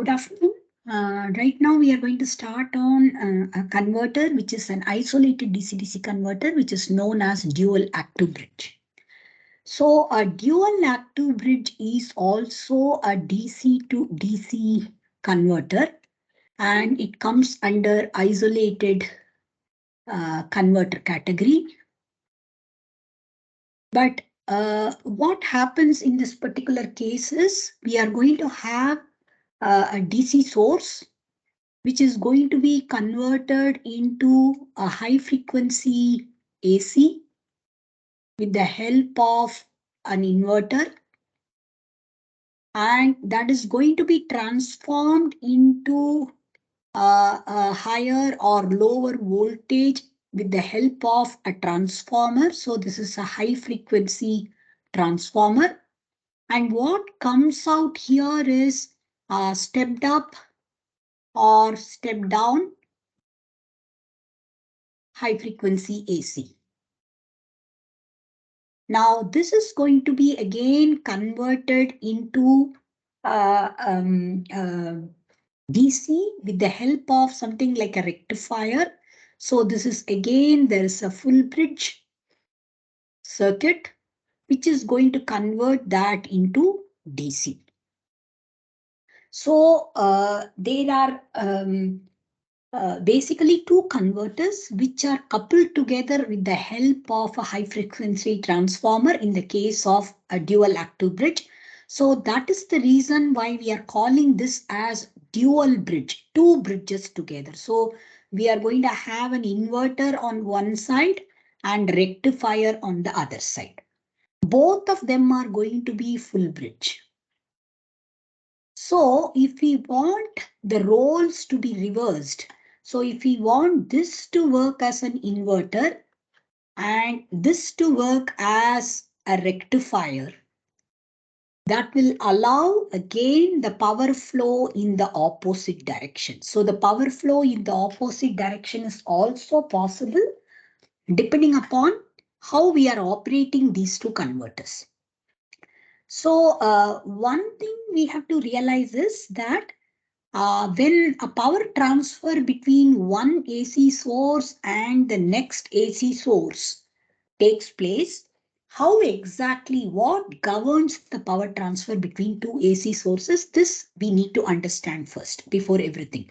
Good afternoon. Right now we are going to start on a converter, which is an isolated DC-DC converter, which is known as dual active bridge. So a dual active bridge is also a DC to DC converter, and it comes under isolated converter category. But what happens in this particular case is we are going to have a DC source which is going to be converted into a high frequency AC with the help of an inverter, and that is going to be transformed into a higher or lower voltage with the help of a transformer. So this is a high frequency transformer, and what comes out here is stepped up or stepped down high frequency AC. Now this is going to be again converted into DC with the help of something like a rectifier. So this is again, there is a full bridge circuit which is going to convert that into DC. So there are basically two converters which are coupled together with the help of a high frequency transformer in the case of a dual active bridge. So that is the reason why we are calling this as dual bridge, two bridges together. So we are going to have an inverter on one side and rectifier on the other side. Both of them are going to be full bridge. So if we want the roles to be reversed, so if we want this to work as an inverter and this to work as a rectifier, that will allow again the power flow in the opposite direction. So the power flow in the opposite direction is also possible depending upon how we are operating these two converters. So one thing we have to realize is that when a power transfer between one AC source and the next AC source takes place, how exactly, what governs the power transfer between two AC sources? This we need to understand first before everything.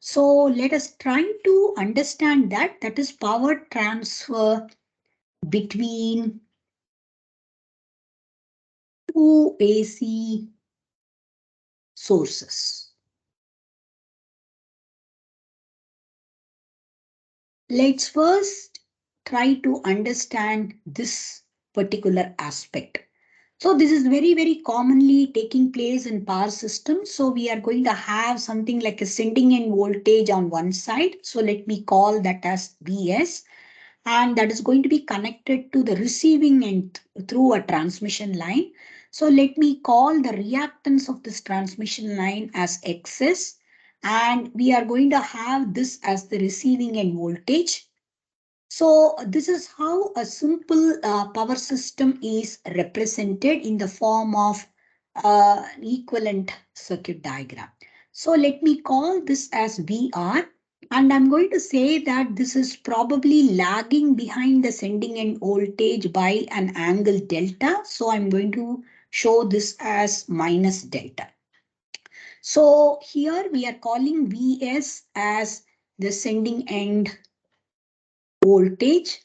So let us try to understand that. That is power transfer between two AC sources. Let's first try to understand this particular aspect. So this is very, very commonly taking place in power systems. So we are going to have something like a sending end voltage on one side. So let me call that as Vs. And that is going to be connected to the receiving end through a transmission line. So let me call the reactance of this transmission line as Xs. And we are going to have this as the receiving end voltage. So this is how a simple power system is represented in the form of equivalent circuit diagram. So let me call this as VR, and I'm going to say that this is probably lagging behind the sending end voltage by an angle delta. So I'm going to show this as minus delta. So here we are calling Vs as the sending end voltage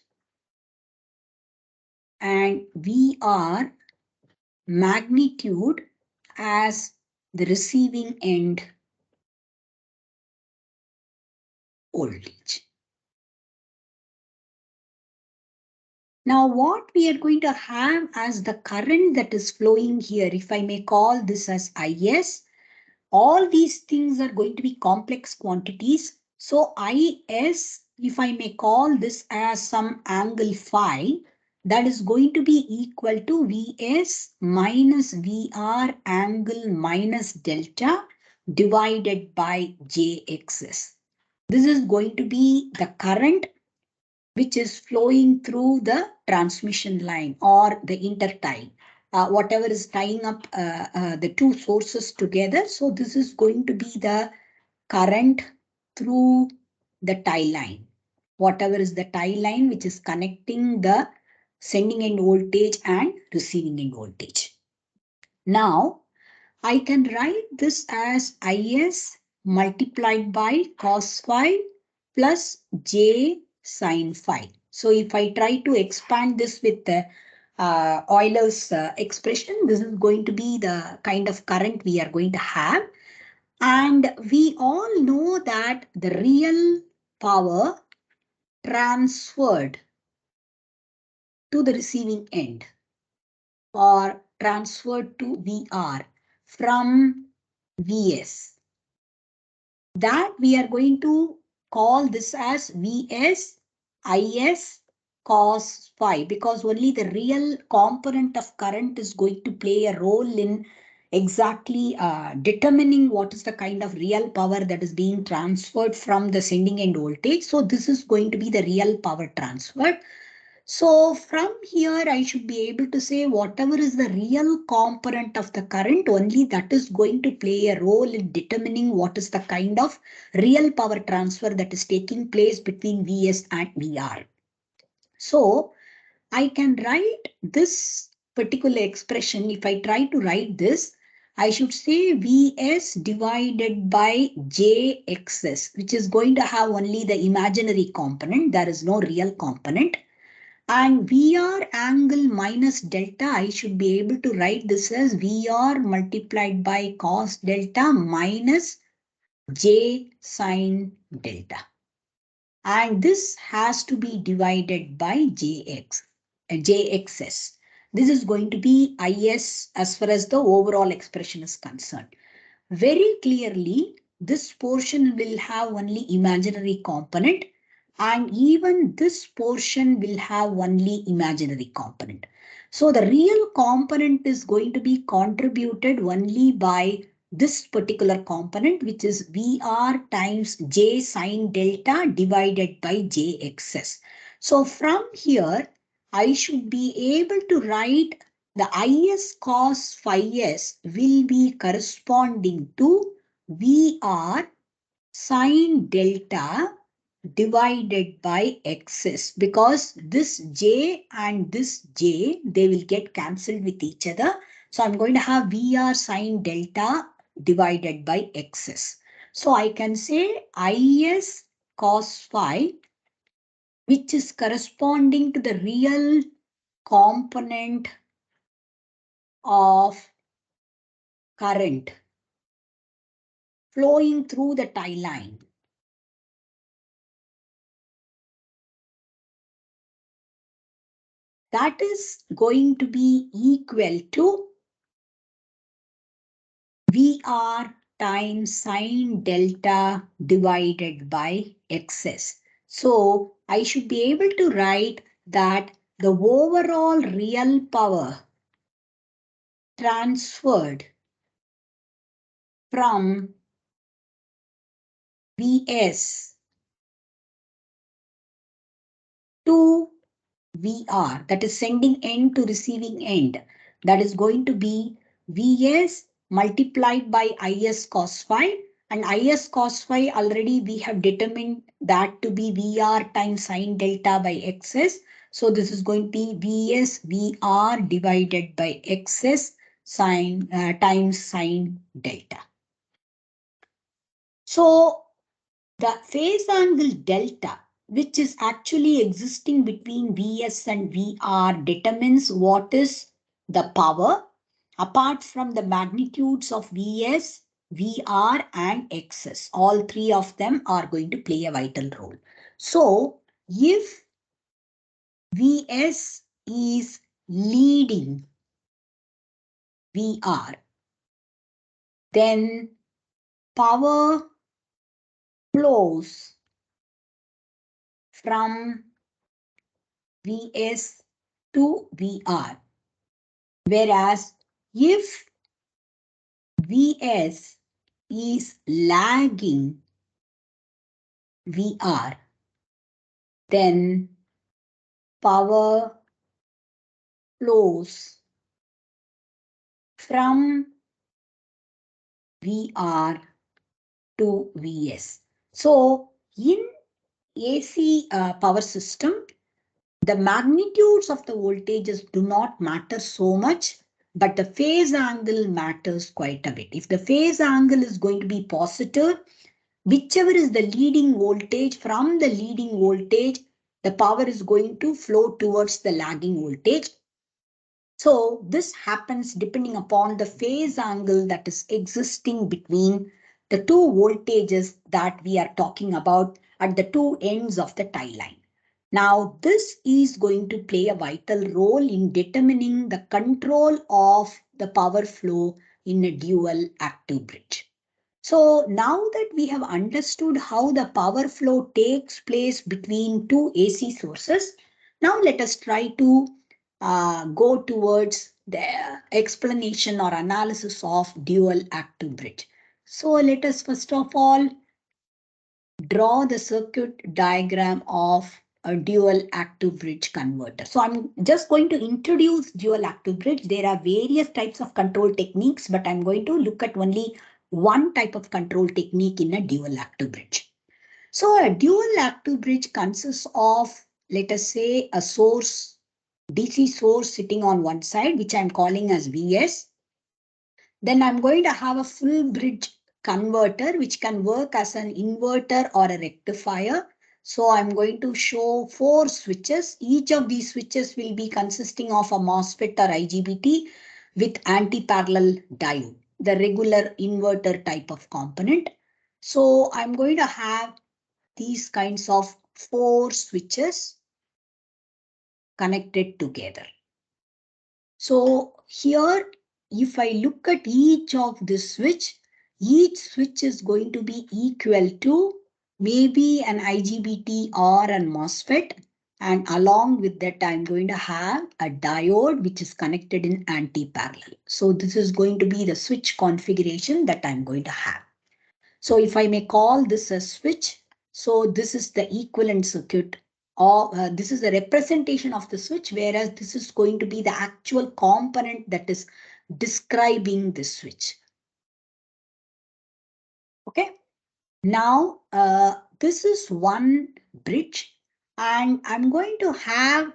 and VR magnitude as the receiving end voltage. Now what we are going to have as the current that is flowing here, if I may call this as IS, all these things are going to be complex quantities. So IS, if I may call this as some angle phi, that is going to be equal to Vs minus VR angle minus delta divided by Jxs. This is going to be the current which is flowing through the transmission line or the intertie whatever is tying up the two sources together. So this is going to be the current through the tie line. Whatever is the tie line which is connecting the sending end voltage and receiving end voltage. Now, I can write this as Is multiplied by cos phi plus j sin phi. So if I try to expand this with the Euler's expression, this is going to be the kind of current we are going to have. And we all know that the real power transferred to the receiving end or transferred to VR from Vs, that we are going to call this as Vs Is cos phi, because only the real component of current is going to play a role in exactly determining what is the kind of real power that is being transferred from the sending end voltage. So this is going to be the real power transferred. So from here, I should be able to say whatever is the real component of the current, only that is going to play a role in determining what is the kind of real power transfer that is taking place between Vs and Vr. So I can write this particular expression. If I try to write this, I should say Vs divided by Jxs, which is going to have only the imaginary component. There is no real component. And VR angle minus delta, I should be able to write this as VR multiplied by cos delta minus J sin delta. And this has to be divided by Jxs. This is going to be Is as far as the overall expression is concerned. Very clearly, this portion will have only imaginary component, and even this portion will have only imaginary component. So the real component is going to be contributed only by this particular component, which is VR times J sin delta divided by Jxs. So from here, I should be able to write the Is cos phi s will be corresponding to VR sin delta divided by xs, because this j and this j, they will get cancelled with each other. So I'm going to have VR sin delta divided by xs. So I can say Is cos phi, which is corresponding to the real component of current flowing through the tie line. That is going to be equal to VR times sin delta divided by xs. So I should be able to write that the overall real power transferred from Vs to VR, that is sending end to receiving end, that is going to be Vs multiplied by Is cos phi, and Is cos phi already we have determined that to be VR times sin delta by xs. So this is going to be Vs VR divided by xs sin times sin delta. So the phase angle delta, which is actually existing between Vs and Vr, determines what is the power apart from the magnitudes of Vs, Vr and Xs. All three of them are going to play a vital role. So if Vs is leading Vr, then power flows from Vs to Vr. Whereas if Vs is lagging Vr, then power flows from VR to VS. So in AC power system, the magnitudes of the voltages do not matter so much, but the phase angle matters quite a bit. If the phase angle is going to be positive, whichever is the leading voltage, from the leading voltage, the power is going to flow towards the lagging voltage. So this happens depending upon the phase angle that is existing between the two voltages that we are talking about at the two ends of the tie line. Now, this is going to play a vital role in determining the control of the power flow in a dual active bridge. So now that we have understood how the power flow takes place between two AC sources, now let us try to go towards the explanation or analysis of dual active bridge. So let us first of all draw the circuit diagram of a dual active bridge converter. So I'm just going to introduce dual active bridge. There are various types of control techniques, but I'm going to look at only one type of control technique in a dual active bridge. So a dual active bridge consists of, let us say, a source, DC source sitting on one side, which I'm calling as VS. Then I'm going to have a full bridge converter, which can work as an inverter or a rectifier. So I'm going to show 4 switches. Each of these switches will be consisting of a MOSFET or IGBT with anti-parallel diode, the regular inverter type of component. So I'm going to have these kinds of 4 switches connected together. So here, if I look at each of this switch is going to be equal to maybe an IGBT or an MOSFET. And along with that, I'm going to have a diode which is connected in anti-parallel. So this is going to be the switch configuration that I'm going to have. So if I may call this a switch, so this is the equivalent circuit, or this is a representation of the switch, whereas this is going to be the actual component that is describing the switch. Okay. Now, this is one bridge, and I'm going to have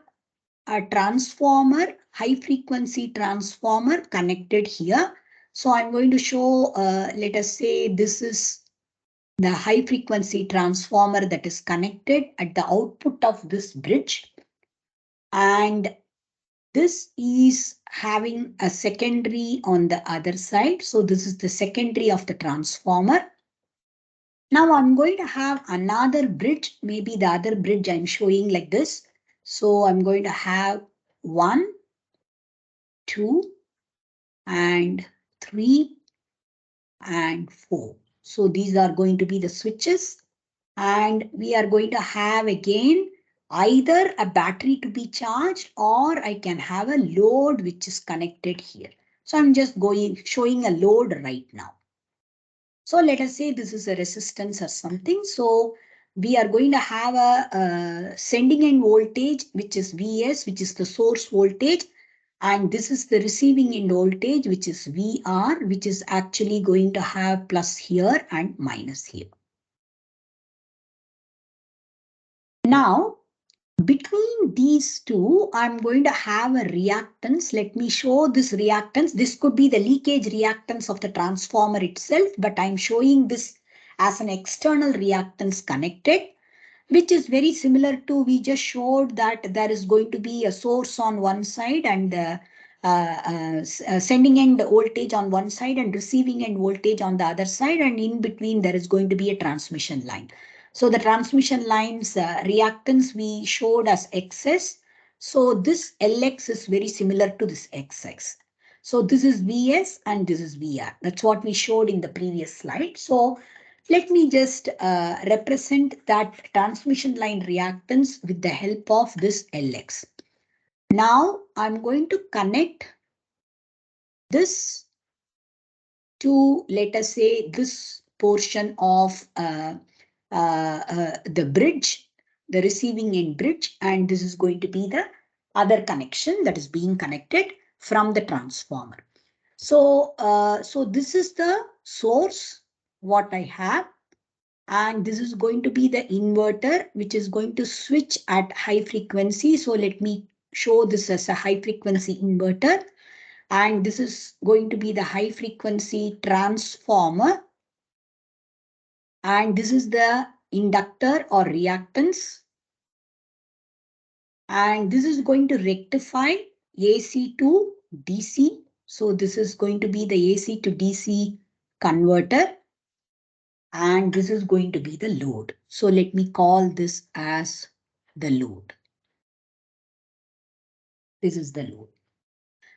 a transformer, high frequency transformer connected here. So I'm going to show, let us say this is the high frequency transformer that is connected at the output of this bridge. And this is having a secondary on the other side. So this is the secondary of the transformer. Now I'm going to have another bridge, maybe the other bridge I'm showing like this. So I'm going to have 1, 2, and 3, and 4. So these are going to be the switches. And we are going to have again either a battery to be charged, or I can have a load which is connected here. So I'm just showing a load right now. So let us say this is a resistance or something. So we are going to have a sending end voltage, which is VS, which is the source voltage. And this is the receiving end voltage, which is VR, which is actually going to have plus here and minus here. Now, between these two, I'm going to have a reactance. Let me show this reactance. This could be the leakage reactance of the transformer itself, but I'm showing this as an external reactance connected, which is very similar to, we just showed that there is going to be a source on one side and sending end voltage on one side and receiving end voltage on the other side, and in between there is going to be a transmission line. So the transmission line's reactance we showed as XS. So this LX is very similar to this XX. So this is VS and this is VR. That's what we showed in the previous slide. So let me just represent that transmission line reactance with the help of this LX. Now I'm going to connect this to, let us say, this portion of the bridge, the receiving end bridge, and this is going to be the other connection that is being connected from the transformer. So this is the source, what I have. And this is going to be the inverter, which is going to switch at high frequency. So let me show this as a high frequency inverter. And this is going to be the high frequency transformer. And this is the inductor or reactance. And this is going to rectify AC to DC. So this is going to be the AC to DC converter. And this is going to be the load. So let me call this as the load. This is the load.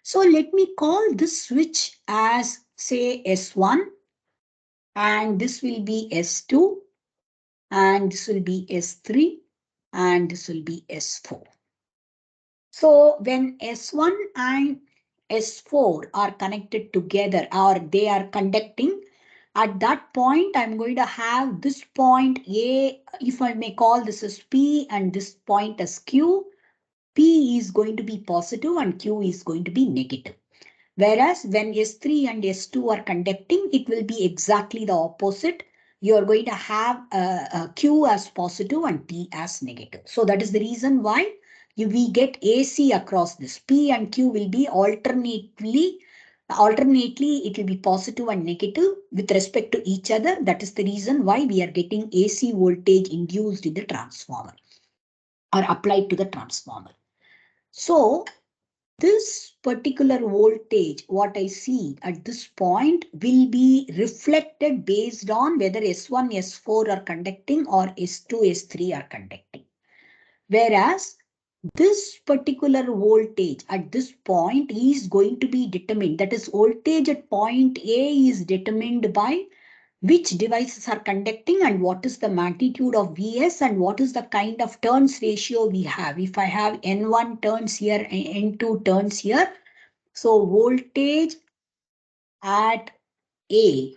So let me call this switch as, say, S1, and this will be S2, and this will be S3, and this will be S4. So when S1 and S4 are connected together, or they are conducting, at that point, I'm going to have this point A, if I may call this as P and this point as Q. P is going to be positive and Q is going to be negative. Whereas when S3 and S2 are conducting, it will be exactly the opposite. You are going to have a Q as positive and P as negative. So that is the reason why we get AC across this. P and Q will be alternately it will be positive and negative with respect to each other. That is the reason why we are getting AC voltage induced in the transformer or applied to the transformer. So this particular voltage, what I see at this point, will be reflected based on whether S1, S4 are conducting or S2, S3 are conducting. Whereas this particular voltage at this point is going to be determined. That is, voltage at point A is determined by which devices are conducting and what is the magnitude of Vs and what is the kind of turns ratio we have. If I have N1 turns here and N2 turns here, so voltage at A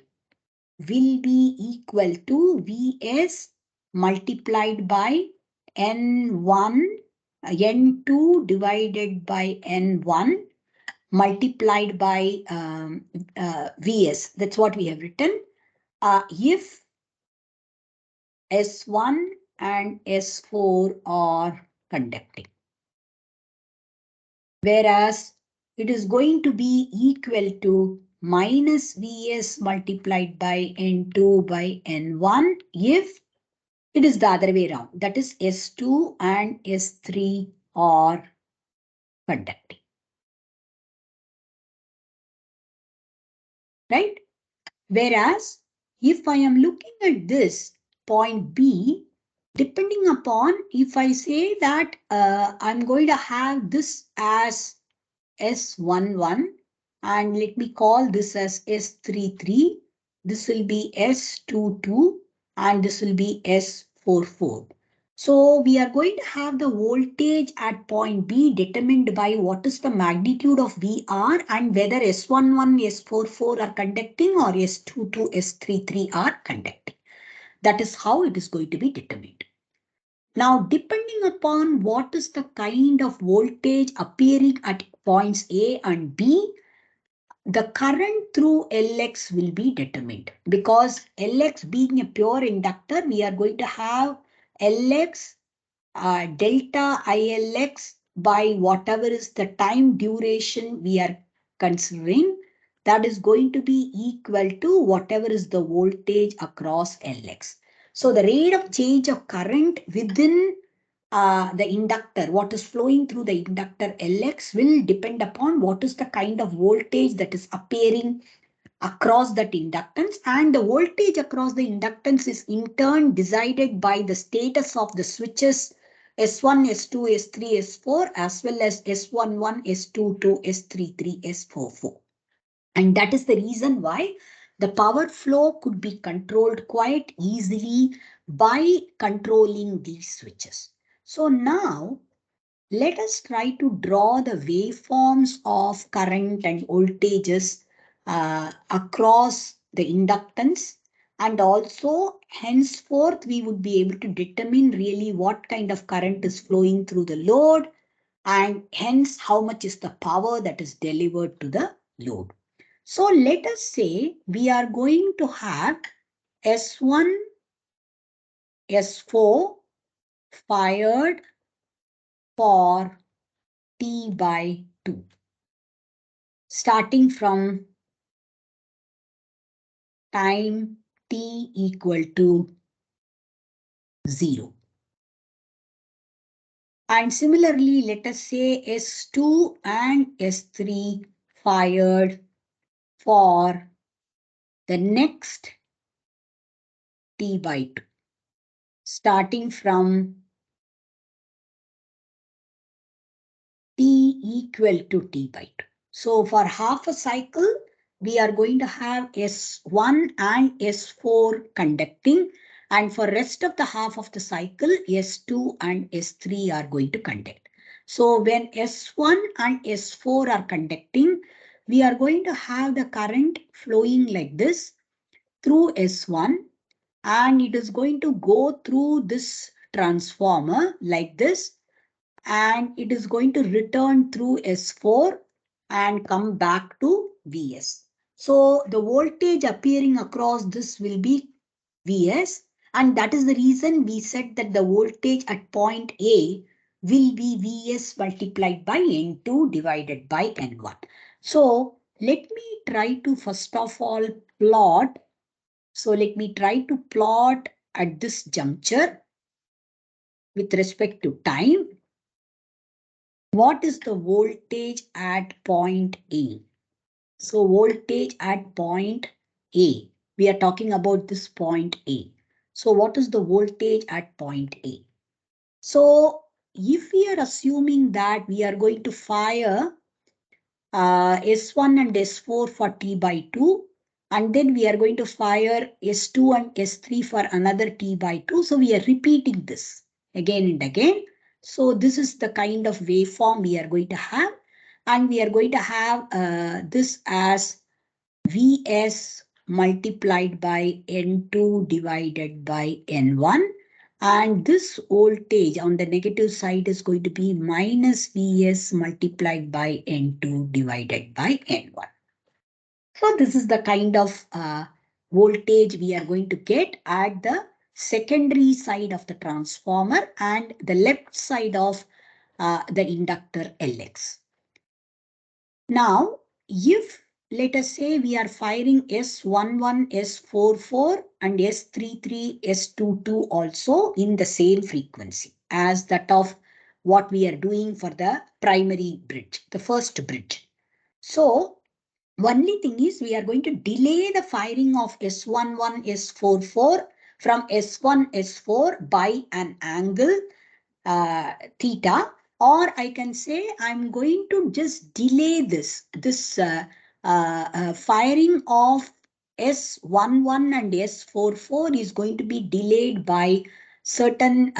will be equal to Vs multiplied by N1, N2 divided by N1 multiplied by Vs. That's what we have written. If S1 and S4 are conducting. Whereas it is going to be equal to minus Vs multiplied by N2 by N1 if it is the other way around. That is S2 and S3 are conducting. Right? Whereas if I am looking at this point B, depending upon if I say that I'm going to have this as S11 and let me call this as S33, this will be S22 and this will be S44. So we are going to have the voltage at point B determined by what is the magnitude of VR and whether S11, S44 are conducting or S22, S33 are conducting. That is how it is going to be determined. Now, depending upon what is the kind of voltage appearing at points A and B, the current through Lx will be determined. Because Lx being a pure inductor, we are going to have Lx delta ILX by whatever is the time duration we are considering. That is going to be equal to whatever is the voltage across Lx. So the rate of change of current within the inductor, what is flowing through the inductor Lx will depend upon what is the kind of voltage that is appearing across that inductance, and the voltage across the inductance is in turn decided by the status of the switches S1, S2, S3, S4 as well as S11, S22, S33, S44. And that is the reason why the power flow could be controlled quite easily by controlling these switches. So now let us try to draw the waveforms of current and voltages across the inductance, and also henceforth we would be able to determine really what kind of current is flowing through the load and hence how much is the power that is delivered to the load. So let us say we are going to have S1, S4 fired for T by 2, starting from time T equal to 0. And similarly, let us say S2 and S3 fired for the next T by 2, starting from T equal to T by 2. So for half a cycle, we are going to have S1 and S4 conducting. And for rest of the half of the cycle, S2 and S3 are going to conduct. So when S1 and S4 are conducting, we are going to have the current flowing like this through S1, and it is going to go through this transformer like this, and it is going to return through S4 and come back to Vs. So the voltage appearing across this will be Vs, and that is the reason we said that the voltage at point A will be Vs multiplied by N2 divided by N1. So let me try to first of all plot. So let me try to plot at this juncture with respect to time. What is the voltage at point A? So voltage at point A. We are talking about this point A. So what is the voltage at point A? So if we are assuming that we are going to fire S1 and S4 for T by 2, and then we are going to fire S2 and S3 for another T by 2. So we are repeating this again and again. So this is the kind of waveform we are going to have. And we are going to have this as Vs multiplied by N2 divided by N1. And this voltage on the negative side is going to be minus Vs multiplied by N2 divided by N1. So this is the kind of voltage we are going to get at the secondary side of the transformer and the left side of the inductor Lx. Now, if let us say we are firing S11, S44 and S33, S22 also in the same frequency as that of what we are doing for the primary bridge, the first bridge. So, only thing is we are going to delay the firing of S11, S44 from S1, S4 by an angle theta, or I can say I'm going to just delay this firing of S11 and S44 is going to be delayed by certain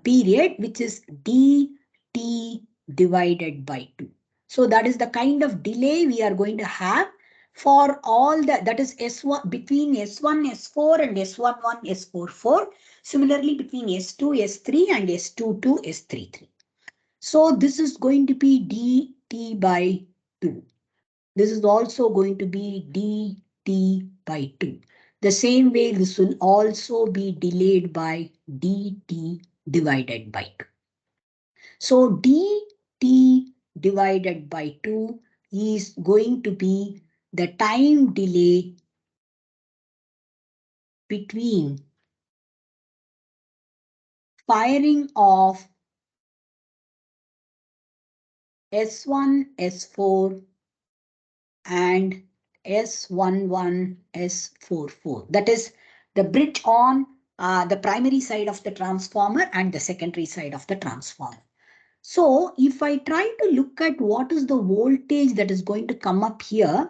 period, which is dt divided by 2. So that is the kind of delay we are going to have for all that is S1 between S1, S4 and S11, S44. Similarly, between S2, S3 and S22, S33. So this is going to be dt by 2. This is also going to be dt by 2. The same way, this will also be delayed by dt divided by 2. So dt divided by 2 is going to be the time delay between firing of S1, S4 and S11, S44. That is the bridge on the primary side of the transformer and the secondary side of the transformer. So if I try to look at what is the voltage that is going to come up here,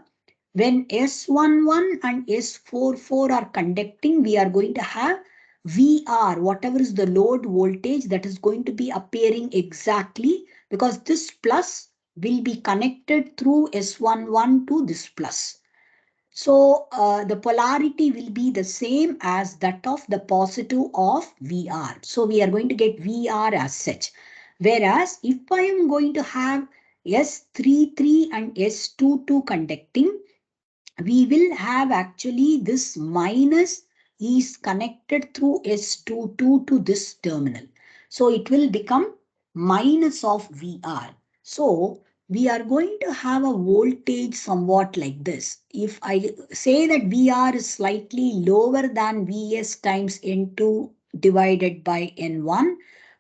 when S11 and S44 are conducting, we are going to have VR, whatever is the load voltage that is going to be appearing exactly, because this plus will be connected through S11 to this plus. So the polarity will be the same as that of the positive of VR. So we are going to get VR as such. Whereas if I am going to have S33 and S22 conducting, we will have actually this minus is connected through S22 to this terminal. So it will become minus of VR. So we are going to have a voltage somewhat like this. If I say that VR is slightly lower than Vs times N2 divided by N1,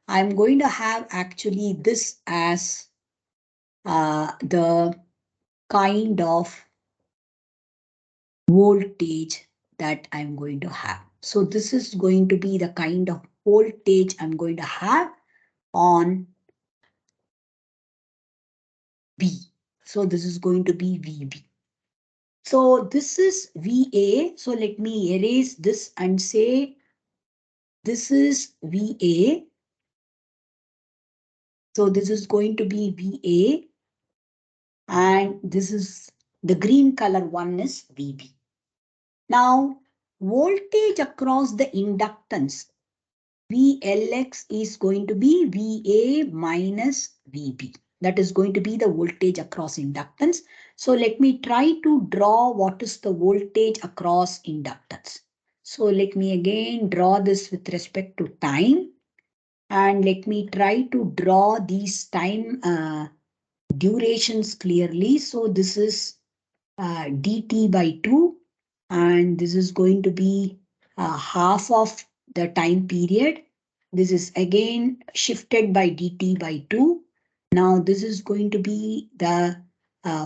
I'm going to have actually this as the kind of voltage that I'm going to have. So this is going to be the kind of voltage I'm going to have on V. So this is going to be VB. So this is VA. So let me erase this and say this is VA. So this is going to be VA. And this is the green color one is VB. Now, voltage across the inductance VLX is going to be VA minus VB. That is going to be the voltage across inductance. So let me try to draw what is the voltage across inductance. So let me again draw this with respect to time. And let me try to draw these time durations clearly. So this is dt by 2 and this is going to be half of the time period. This is again shifted by dt by 2. Now this is going to be the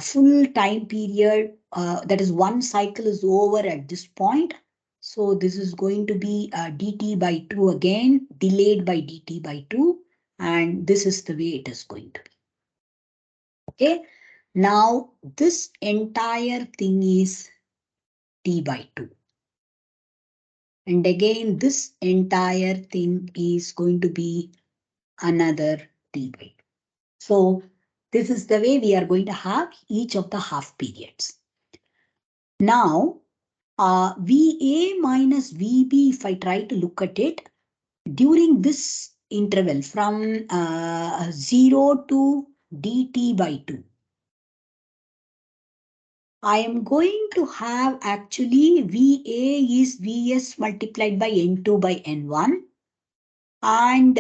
full time period, that is one cycle is over at this point. So this is going to be dt by 2 again, delayed by dt by 2. And this is the way it is going to be. Okay. Now this entire thing is T by 2. And again, this entire thing is going to be another T by 2. So this is the way we are going to have each of the half periods. Now, VA minus VB, if I try to look at it, during this interval from 0 to dt by 2, I am going to have actually VA is Vs multiplied by N2 by N1. And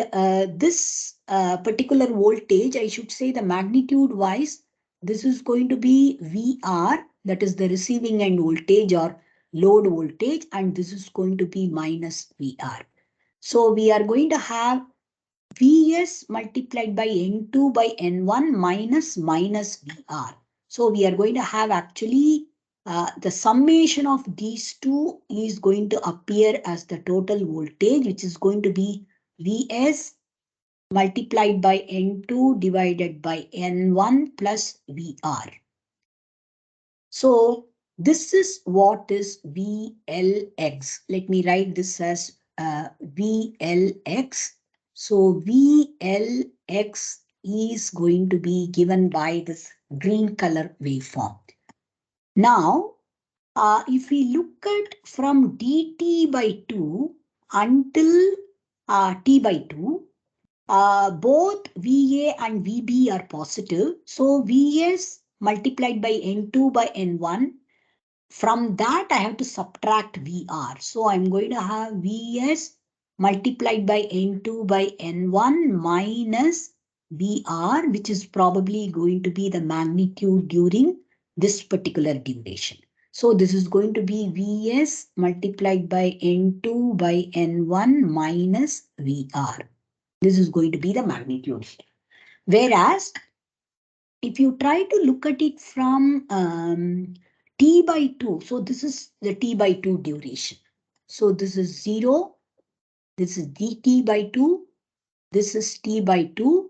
this particular voltage, I should say the magnitude wise, this is going to be VR, that is the receiving end voltage or load voltage, and this is going to be minus VR. So we are going to have Vs multiplied by N2 by N1 minus VR. So we are going to have actually the summation of these two is going to appear as the total voltage, which is going to be Vs multiplied by N2 divided by N1 plus VR. So this is what is VLX. Let me write this as VLX. So VLX is going to be given by this green color waveform. Now, if we look at from dt by 2 until t by 2, both VA and VB are positive. So Vs multiplied by N2 by N1. From that, I have to subtract VR. So I'm going to have Vs multiplied by N2 by N1 minus VR, which is probably going to be the magnitude during this particular duration. So this is going to be Vs multiplied by N2 by N1 minus VR. This is going to be the magnitude. Whereas, if you try to look at it from t by 2, so this is the t by 2 duration. So this is 0, this is dt by 2, this is t by 2.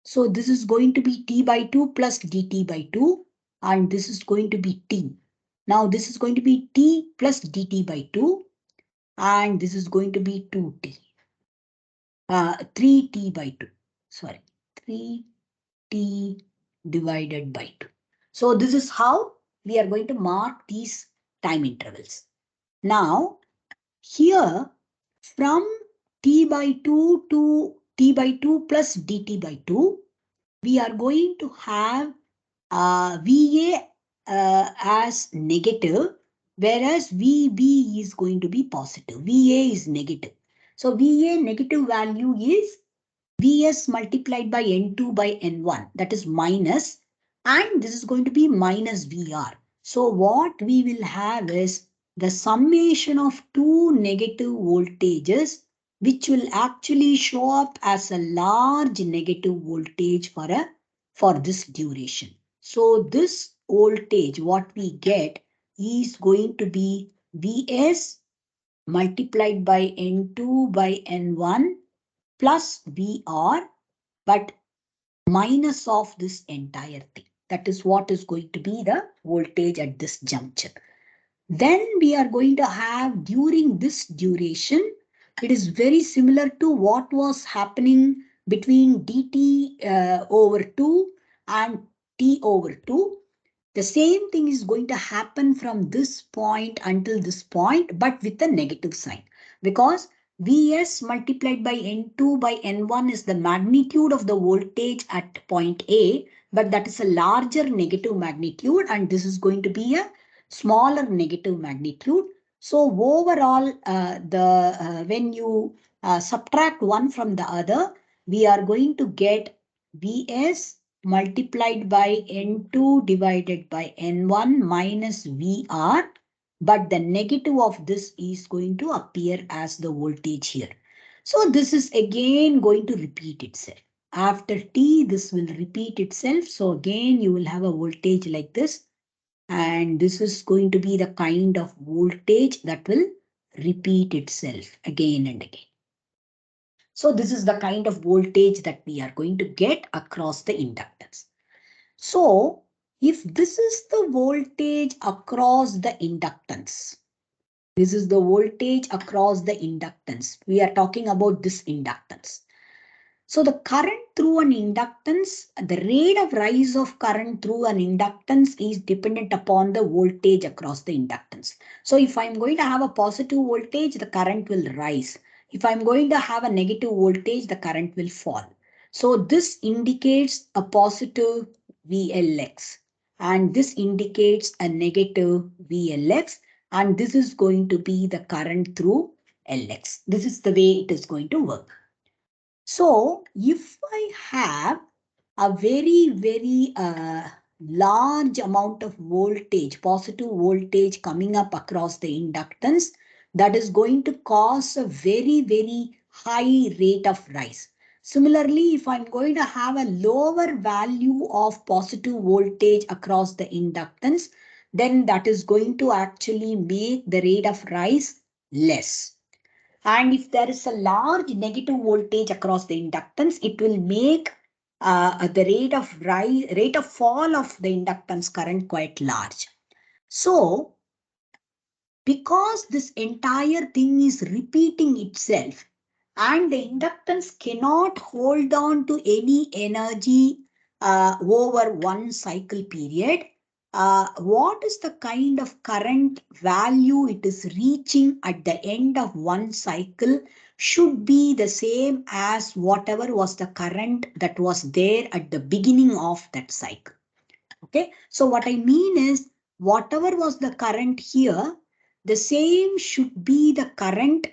So this is going to be t by 2 plus dt by 2, and this is going to be t. Now this is going to be t plus dt by 2, and this is going to be 2t. 3t by 2. Sorry, 3t divided by 2. So this is how we are going to mark these time intervals. Now, here from t by 2 to t by 2 plus dt by 2, we are going to have VA as negative, whereas VB is going to be positive. VA is negative. So VA negative value is Vs multiplied by N2 by N1, that is minus, and this is going to be minus Vr. So what we will have is the summation of two negative voltages, which will actually show up as a large negative voltage for this duration. So this voltage, what we get is going to be Vs multiplied by N2 by N1 plus Vr, but minus of this entire thing. That is what is going to be the voltage at this juncture. Then we are going to have during this duration, it is very similar to what was happening between dt over 2 and t over 2. The same thing is going to happen from this point until this point, but with a negative sign, because Vs multiplied by N2 by N1 is the magnitude of the voltage at point A, but that is a larger negative magnitude, and this is going to be a smaller negative magnitude. So overall, when you subtract one from the other, we are going to get Vs multiplied by N2 divided by N1 minus Vr, but the negative of this is going to appear as the voltage here. So this is again going to repeat itself. After T, this will repeat itself. So again, you will have a voltage like this. And this is going to be the kind of voltage that will repeat itself again and again. So this is the kind of voltage that we are going to get across the inductance. So if this is the voltage across the inductance, this is the voltage across the inductance. We are talking about this inductance. So the current through an inductance, the rate of rise of current through an inductance is dependent upon the voltage across the inductance. So if I'm going to have a positive voltage, the current will rise. If I'm going to have a negative voltage, the current will fall. So this indicates a positive VLX, and this indicates a negative VLX, and this is going to be the current through LX. This is the way it is going to work. So if I have a very large amount of voltage, positive voltage coming up across the inductance, that is going to cause a very high rate of rise. Similarly, if I'm going to have a lower value of positive voltage across the inductance, then that is going to actually make the rate of rise less. And if there is a large negative voltage across the inductance, it will make the rate of fall of the inductance current quite large. So, because this entire thing is repeating itself and the inductance cannot hold on to any energy over one cycle period, what is the kind of current value it is reaching at the end of one cycle should be the same as whatever was the current that was there at the beginning of that cycle. Okay, so what I mean is, whatever was the current here, the same should be the current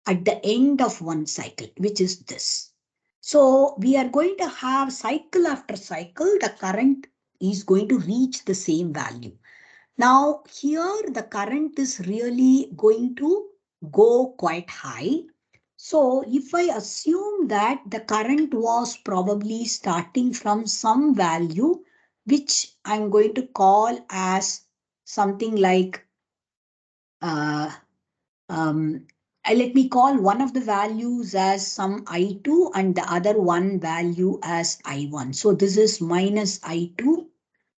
at the end of one cycle, which is this. So we are going to have cycle after cycle, the current is going to reach the same value. Now here the current is really going to go quite high. So if I assume that the current was probably starting from some value, which I'm going to call as something like, let me call one of the values as some I2 and the other one value as I1. So this is minus I2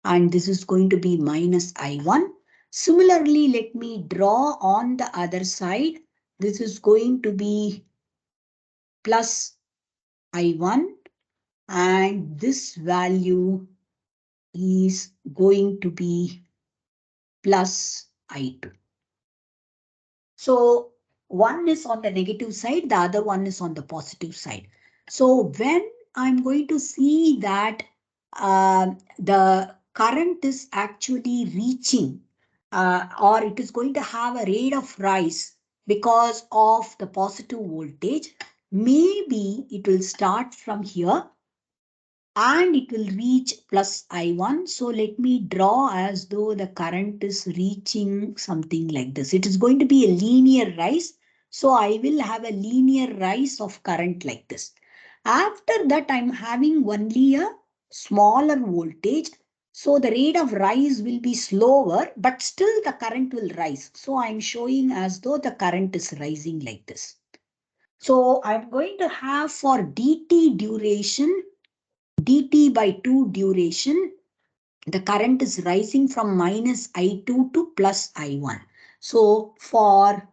and this is going to be minus I1. Similarly, let me draw on the other side. This is going to be plus I1 and this value is going to be plus I2. So one is on the negative side, the other one is on the positive side. So when I'm going to see that the current is actually reaching or it is going to have a rate of rise because of the positive voltage, maybe it will start from here and it will reach plus I1. So let me draw as though the current is reaching something like this. It is going to be a linear rise. So I will have a linear rise of current like this. After that, I'm having only a smaller voltage. So the rate of rise will be slower, but still the current will rise. So I'm showing as though the current is rising like this. So I'm going to have for dt duration, dt by 2 duration, the current is rising from minus I2 to plus I1. So for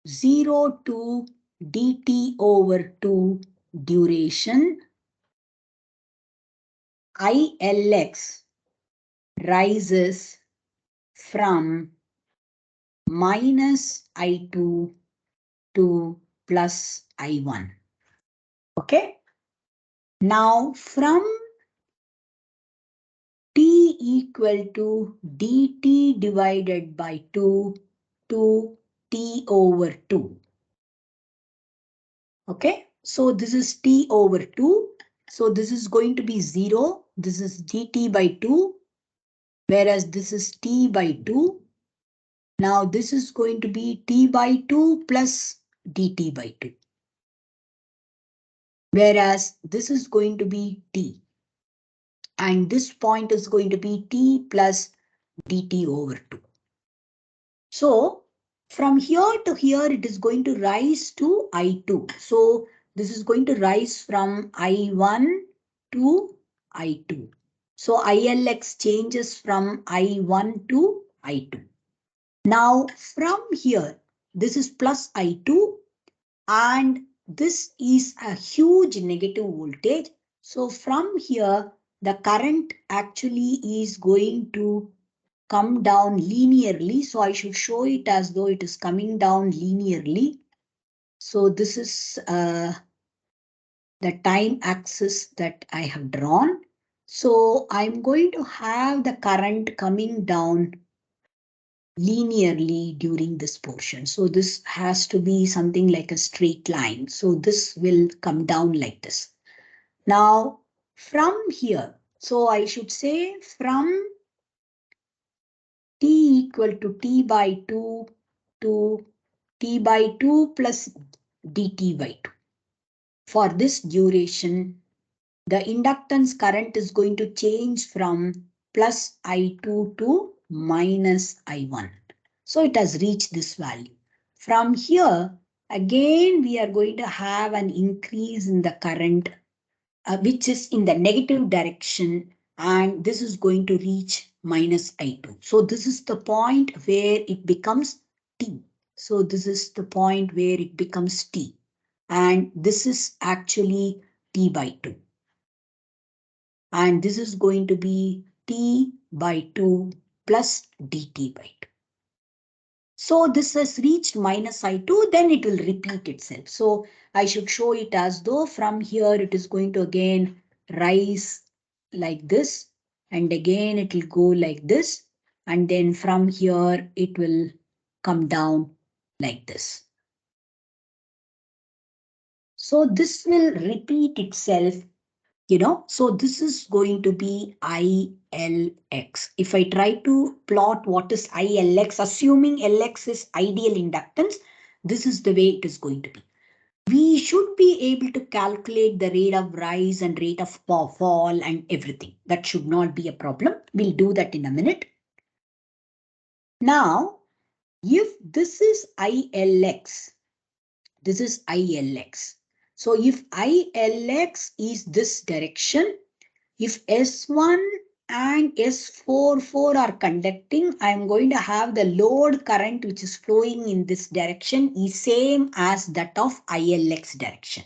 0 to dt over 2 duration, ILX rises from minus I2 to plus I1. Okay. Now from t equal to dt divided by 2 to t over 2. Okay, so this is t over 2. So this is going to be 0. This is dt by 2, whereas this is t by 2. Now this is going to be t by 2 plus dt by 2. Whereas this is going to be t. And this point is going to be t plus dt over 2. So from here to here, it is going to rise to I2. So this is going to rise from I1 to I2. So ILX changes from I1 to I2. Now from here, this is plus I2 and this is a huge negative voltage. So from here, the current actually is going to come down linearly. So I should show it as though it is coming down linearly. So this is the time axis that I have drawn. So I'm going to have the current coming down linearly during this portion. So this has to be something like a straight line. So this will come down like this. Now from here, so I should say from t equal to t by 2 to t by 2 plus dt by 2. For this duration, the inductance current is going to change from plus I2 to minus I1. So it has reached this value. From here, again, we are going to have an increase in the current, which is in the negative direction, and this is going to reach minus I2. So this is the point where it becomes T. So this is the point where it becomes T. And this is actually T by 2. And this is going to be T by 2 plus dt by 2. So this has reached minus I2, then it will repeat itself. So I should show it as though from here it is going to again rise like this. And again it will go like this. And then from here it will come down like this. So this will repeat itself. So this is going to be ILX. If I try to plot what is ILX, assuming LX is ideal inductance, this is the way it is going to be. We should be able to calculate the rate of rise and rate of fall and everything. That should not be a problem. We'll do that in a minute. Now, if this is ILX, this is ILX. So if ILX is this direction, if S1 and S44 are conducting, I am going to have the load current which is flowing in this direction is same as that of ILX direction.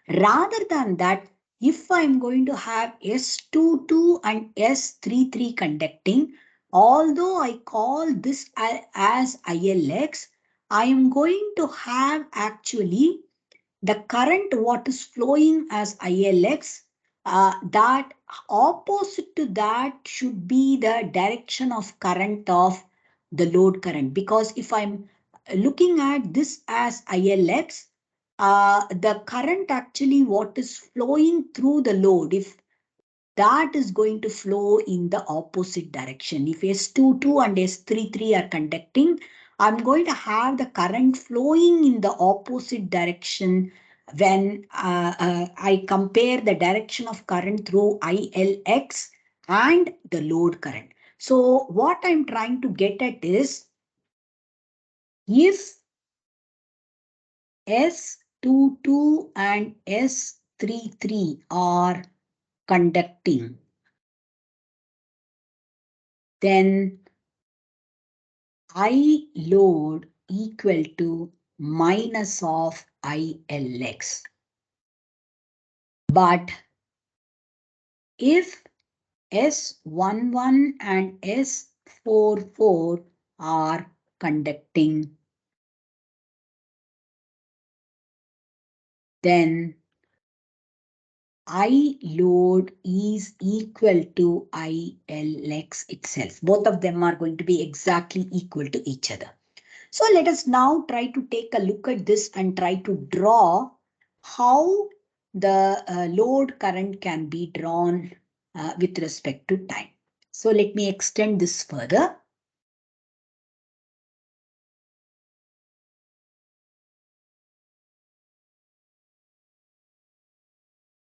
Rather than that, if I am going to have S22 and S33 conducting, although I call this as ILX, I am going to have actually the current what is flowing as ILX that opposite to that should be the direction of current of the load current. Because if I'm looking at this as ILX, the current actually what is flowing through the load, if that is going to flow in the opposite direction. If S22 and S33 are conducting, I'm going to have the current flowing in the opposite direction when I compare the direction of current through ILX and the load current. So what I'm trying to get at is, if S22 and S33 are conducting, then I load equal to minus of ILX. But if S11 and S44 are conducting, then I load is equal to ILX itself. Both of them are going to be exactly equal to each other. So let us now try to take a look at this and try to draw how the load current can be drawn with respect to time. So let me extend this further.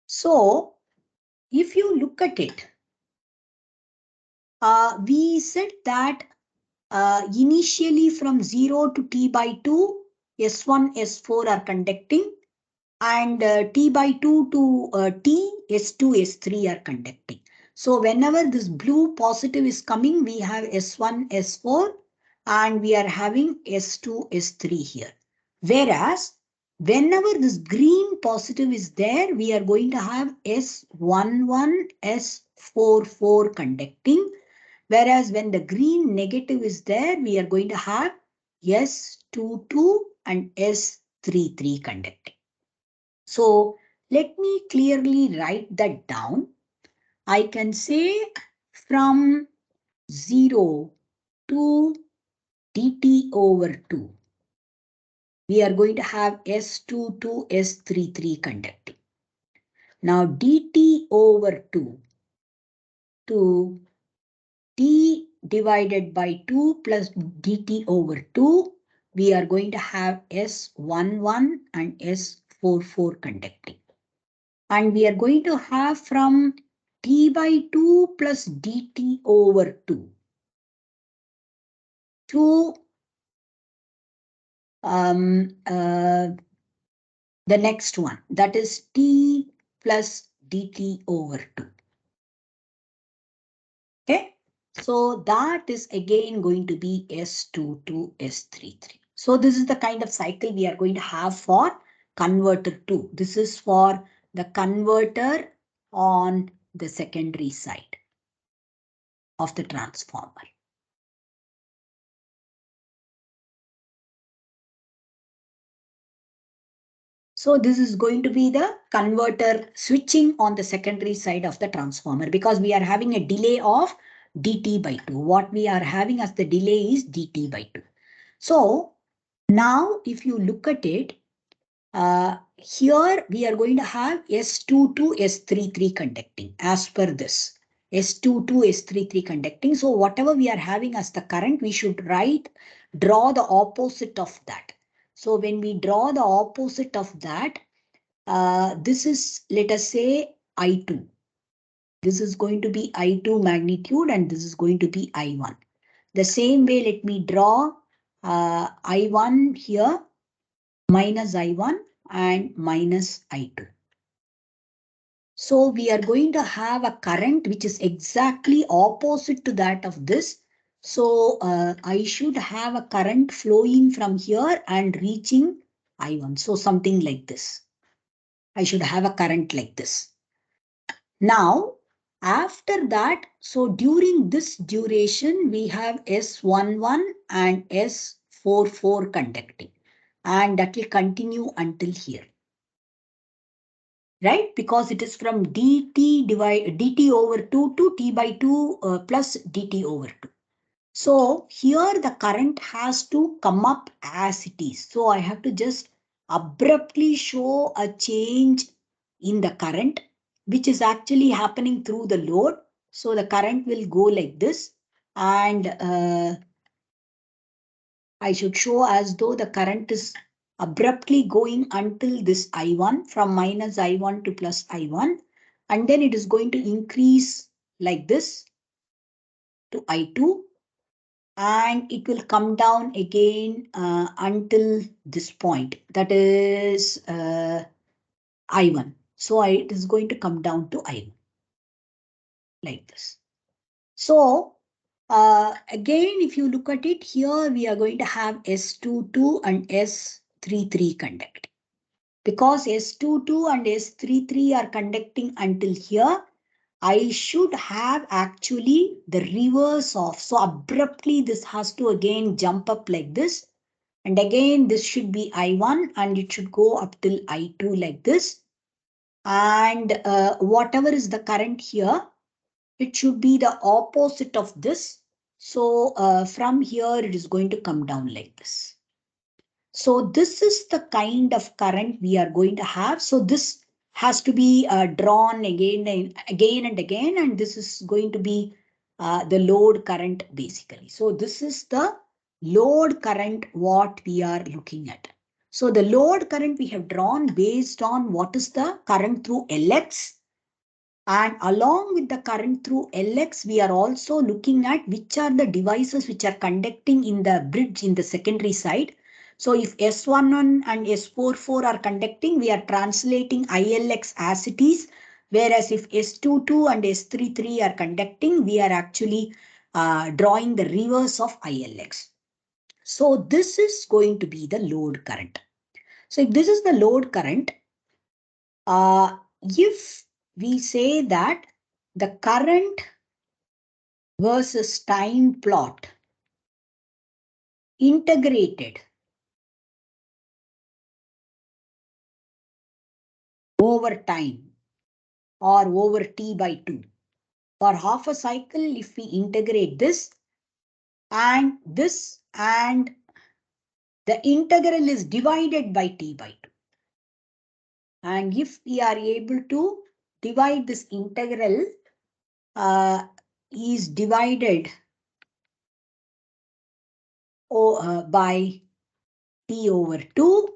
So if you look at it, we said that initially from 0 to T by 2, S1, S4 are conducting, and T by 2 to T, S2, S3 are conducting. So whenever this blue positive is coming, we have S1, S4, and we are having S2, S3 here. Whereas whenever this green positive is there, we are going to have S11, S44 conducting. Whereas when the green negative is there, we are going to have S22 and S33 conducting. So let me clearly write that down. I can say from 0 to dt over 2, we are going to have S22, S33 conducting. Now dt over 2 to t divided by 2 plus dt over 2, we are going to have S11 and S44 conducting. And we are going to have from t by 2 plus dt over 2 to the next one, that is t plus dt over 2. Okay, so that is again going to be S22, S33. So this is the kind of cycle we are going to have for converter 2. This is for the converter on the secondary side of the transformer. So this is going to be the converter switching on the secondary side of the transformer, because we are having a delay of dt by 2. What we are having as the delay is dt by 2. So now if you look at it, here we are going to have S22, S33 conducting as per this. S22, S33 conducting. So whatever we are having as the current, we should draw the opposite of that. So when we draw the opposite of that, this is, let us say, I2. This is going to be I2 magnitude and this is going to be I1. The same way, let me draw I1 here, minus I1 and minus I2. So we are going to have a current which is exactly opposite to that of this. So I should have a current flowing from here and reaching I1. So something like this. I should have a current like this. Now, after that, so during this duration, we have S11 and S44 conducting. And that will continue until here. right? Because it is from dt over 2 to t by 2 plus dt over 2. So here the current has to come up as it is. So I have to just abruptly show a change in the current, which is actually happening through the load. So the current will go like this, and I should show as though the current is abruptly going until this I1, from minus I1 to plus I1, and then it is going to increase like this to I2, and it will come down again until this point, that is I1. So it is going to come down to I1 like this. So again, if you look at it here, we are going to have S22 and S33 conducting. Because S22 and S33 are conducting until here, I should have actually the reverse of. So abruptly, this has to again jump up like this. And again, this should be I1 and it should go up till I2 like this. And whatever is the current here, it should be the opposite of this. So from here, it is going to come down like this. So this is the kind of current we are going to have. So this has to be drawn again and again, and this is going to be the load current basically. So this is the load current what we are looking at. So the load current we have drawn based on what is the current through Lx, and along with the current through Lx, we are also looking at which are the devices which are conducting in the bridge in the secondary side. So if S11 and S44 are conducting, we are translating ILX as it is. Whereas if S22 and S33 are conducting, we are actually drawing the reverse of ILX. So this is going to be the load current. So if this is the load current, if we say that the current versus time plot integrated over time or over t by 2. For half a cycle, if we integrate this and the integral is divided by t by 2. And if we are able to divide this integral is divided by t over 2,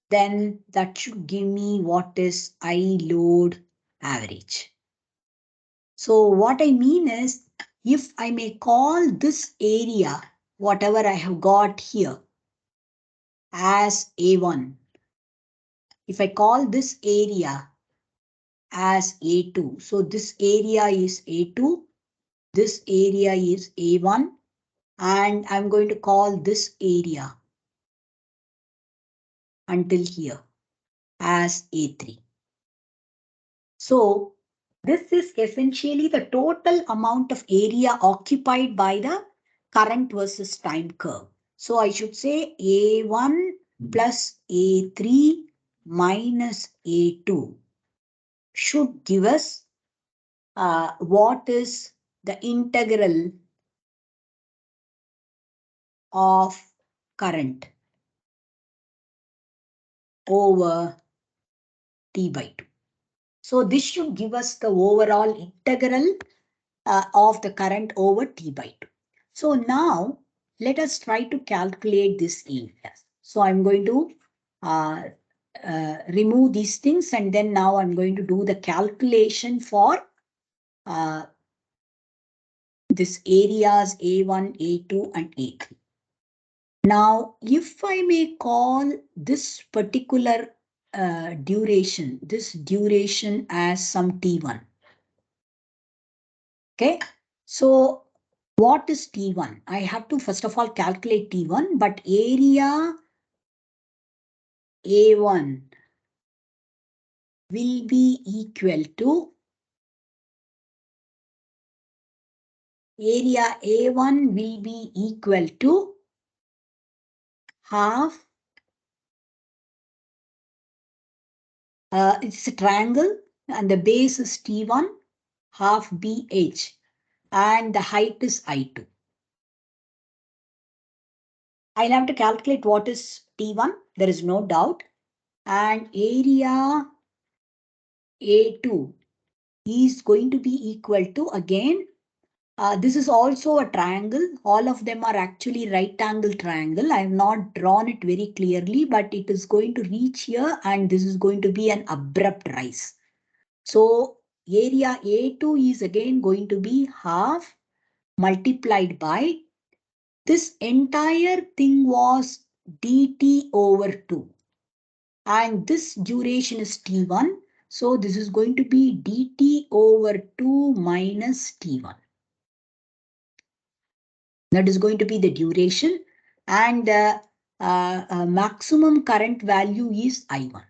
then that should give me what is I load average. So what I mean is, if I may call this area, whatever I have got here, as A1, if I call this area as A2, so this area is A2, this area is A1, and I'm going to call this area until here as A3. So this is essentially the total amount of area occupied by the current versus time curve. So I should say A1 plus A3 minus A2 should give us what is the integral of current over T by 2. So this should give us the overall integral of the current over T by 2. So now let us try to calculate this areas. So I'm going to remove these things, and then now I'm going to do the calculation for this areas A1, A2 and A3. Now, if I may call this particular this duration as some T1. Okay, so what is T1? I have to first of all calculate T1, but area A1 will be equal to half It's a triangle and the base is T1 half BH and the height is I2. I'll have to calculate what is T1. There is no doubt. And area A2 is going to be equal to, again, this is also a triangle. All of them are actually right angle triangle. I have not drawn it very clearly, but it is going to reach here and this is going to be an abrupt rise. So area A2 is again going to be half multiplied by this entire thing was dt over 2. And this duration is T1. So this is going to be dt over 2 minus T1. That is going to be the duration. And maximum current value is I1.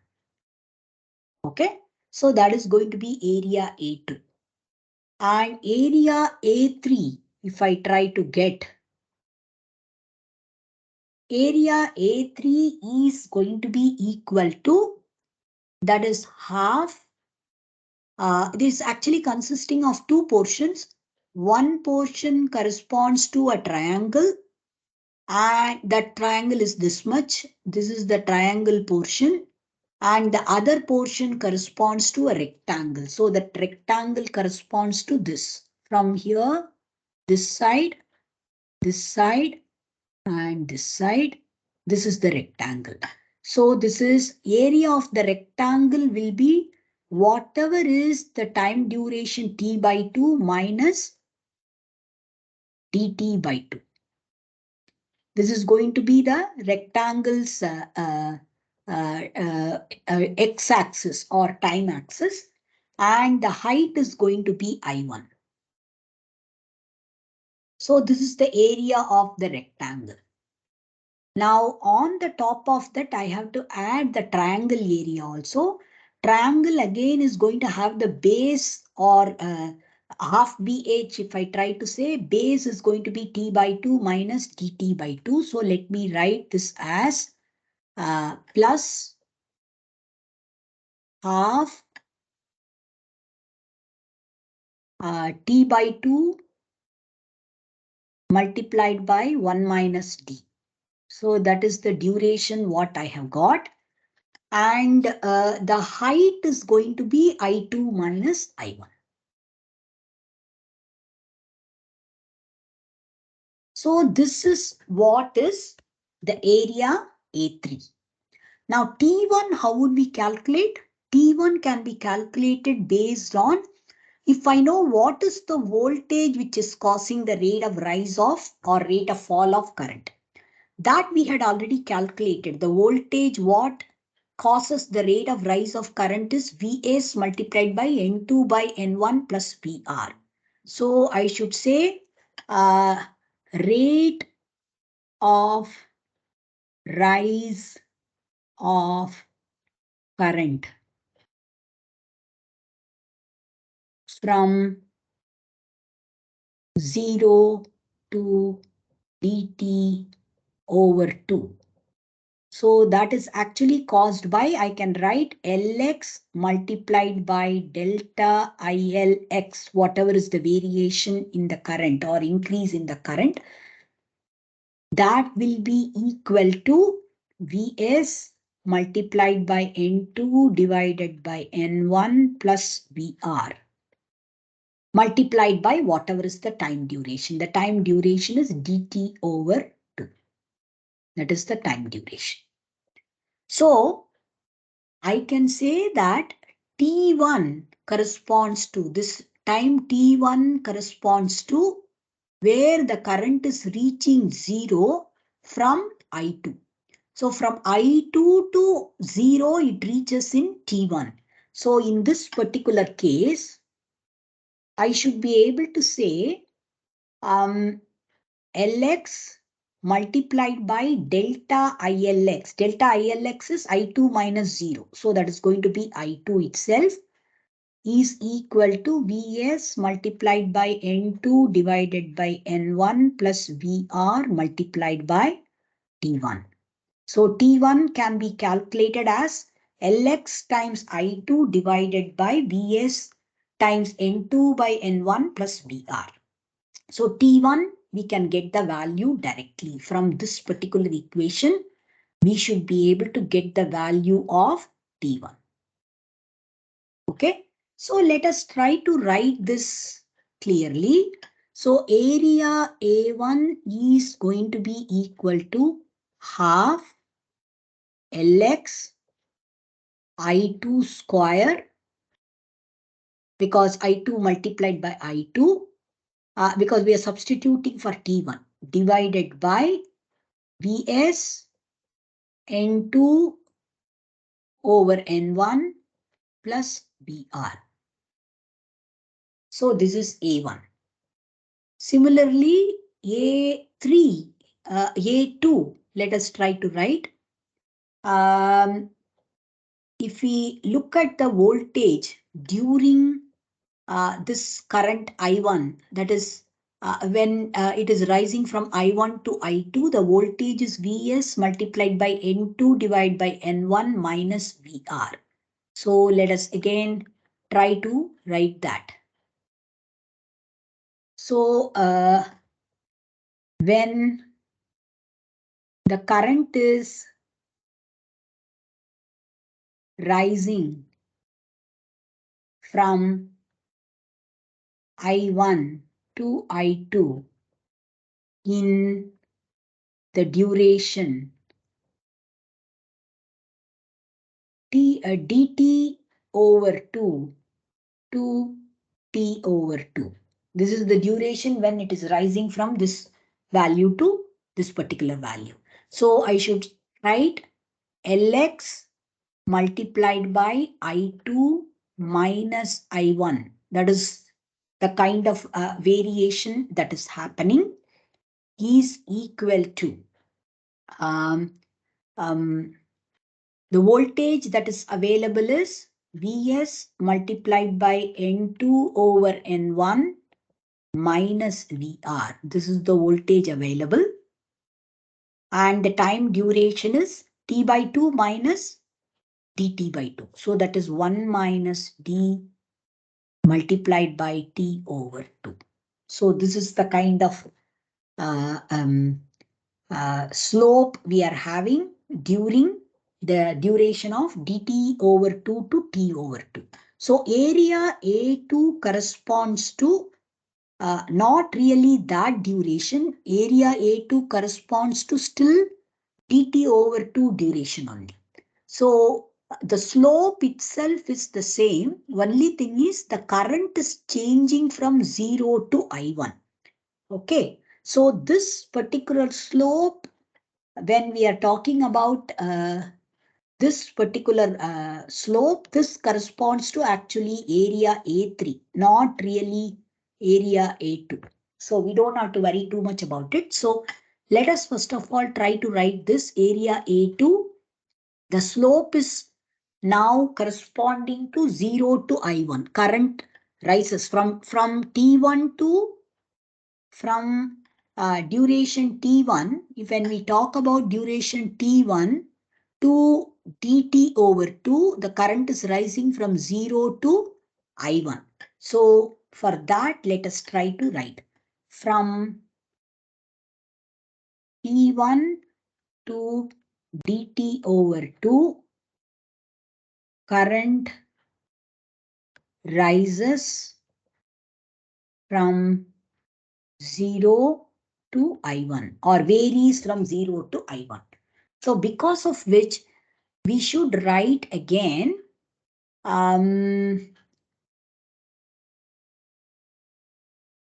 Okay. So that is going to be area A2. And area A3, if I try to get, area A3 is going to be equal to, that is half. This is actually consisting of two portions. One portion corresponds to a triangle and that triangle is this much. This is the triangle portion and the other portion corresponds to a rectangle. So that rectangle corresponds to this. From here, this side, and this side. This is the rectangle. So this is area of the rectangle will be whatever is the time duration T by 2 minus dt by 2. This is going to be the rectangle's x-axis or time axis. And the height is going to be I1. So this is the area of the rectangle. Now on the top of that, I have to add the triangle area also. Triangle again is going to have the base or half BH. If I try to say base is going to be T by 2 minus dt by 2. So let me write this as plus half T by 2 multiplied by 1 minus d. So that is the duration what I have got. And the height is going to be I2 minus I1. So this is what is the area A3. Now T1, how would we calculate? T1 can be calculated based on, if I know what is the voltage which is causing the rate of rise of or rate of fall of current. That we had already calculated. The voltage what causes the rate of rise of current is Vs multiplied by N2 by N1 plus Vr. So I should say rate of rise of current from 0 to dt over 2. So that is actually caused by, I can write Lx multiplied by delta ILx, whatever is the variation in the current or increase in the current. That will be equal to Vs multiplied by N2 divided by N1 plus Vr. Multiplied by whatever is the time duration. The time duration is dt over 2. That is the time duration. So I can say that T1 corresponds to this time T1 corresponds to where the current is reaching 0 from I2. So from I2 to 0, it reaches in T1. So in this particular case, I should be able to say Lx multiplied by delta ILx. Delta ILx is I2 minus 0. So that is going to be I2 itself is equal to Vs multiplied by N2 divided by N1 plus Vr multiplied by T1. So T1 can be calculated as Lx times I2 divided by Vs times N2 by N1 plus Vr. So T1, we can get the value directly from this particular equation. We should be able to get the value of T1. Okay, so let us try to write this clearly. So area A1 is going to be equal to half Lx I2 square, because I2 multiplied by I2, because we are substituting for T1, divided by Vs N2 over N1 plus Br. So this is A1. Similarly, A3, A2, let us try to write. If we look at the voltage during this current I1, that is when it is rising from I1 to I2, the voltage is Vs multiplied by N2 divided by N1 minus Vr. So let us again try to write that. So when the current is rising from I1 to I2 in the duration dt over 2 to t over 2. This is the duration when it is rising from this value to this particular value. So I should write Lx multiplied by I2 minus I1. That is the kind of variation that is happening, is equal to um, um, the voltage that is available is Vs multiplied by N2 over N1 minus Vr. This is the voltage available. And the time duration is T by 2 minus dt by 2. So that is 1 minus d multiplied by t over 2. So this is the kind of slope we are having during the duration of dt over 2 to t over 2. So area A2 corresponds to not really that duration. Area A2 corresponds to still dt over 2 duration only. So the slope itself is the same. Only thing is the current is changing from 0 to I1. Okay. So this particular slope, when we are talking about this particular slope, this corresponds to actually area A3, not really area A2. So we don't have to worry too much about it. So let us first of all try to write this area A2. The slope is now corresponding to 0 to I1. Current rises from T1 to duration T1. When we talk about duration T1 to dt over 2, the current is rising from 0 to I1. So for that, let us try to write from T1 to dt over 2, current rises from 0 to I1 or varies from 0 to I1. So because of which we should write again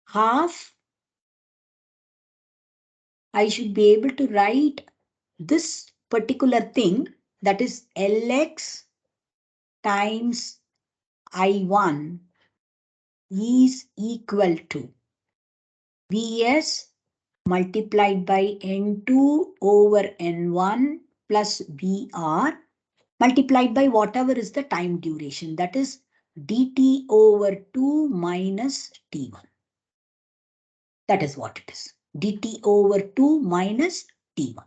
half. I should be able to write this particular thing, that is Lx times I1 is equal to Vs multiplied by N2 over N1 plus Vr multiplied by whatever is the time duration, that is dt over 2 minus t1. That is what it is. Dt over 2 minus t1.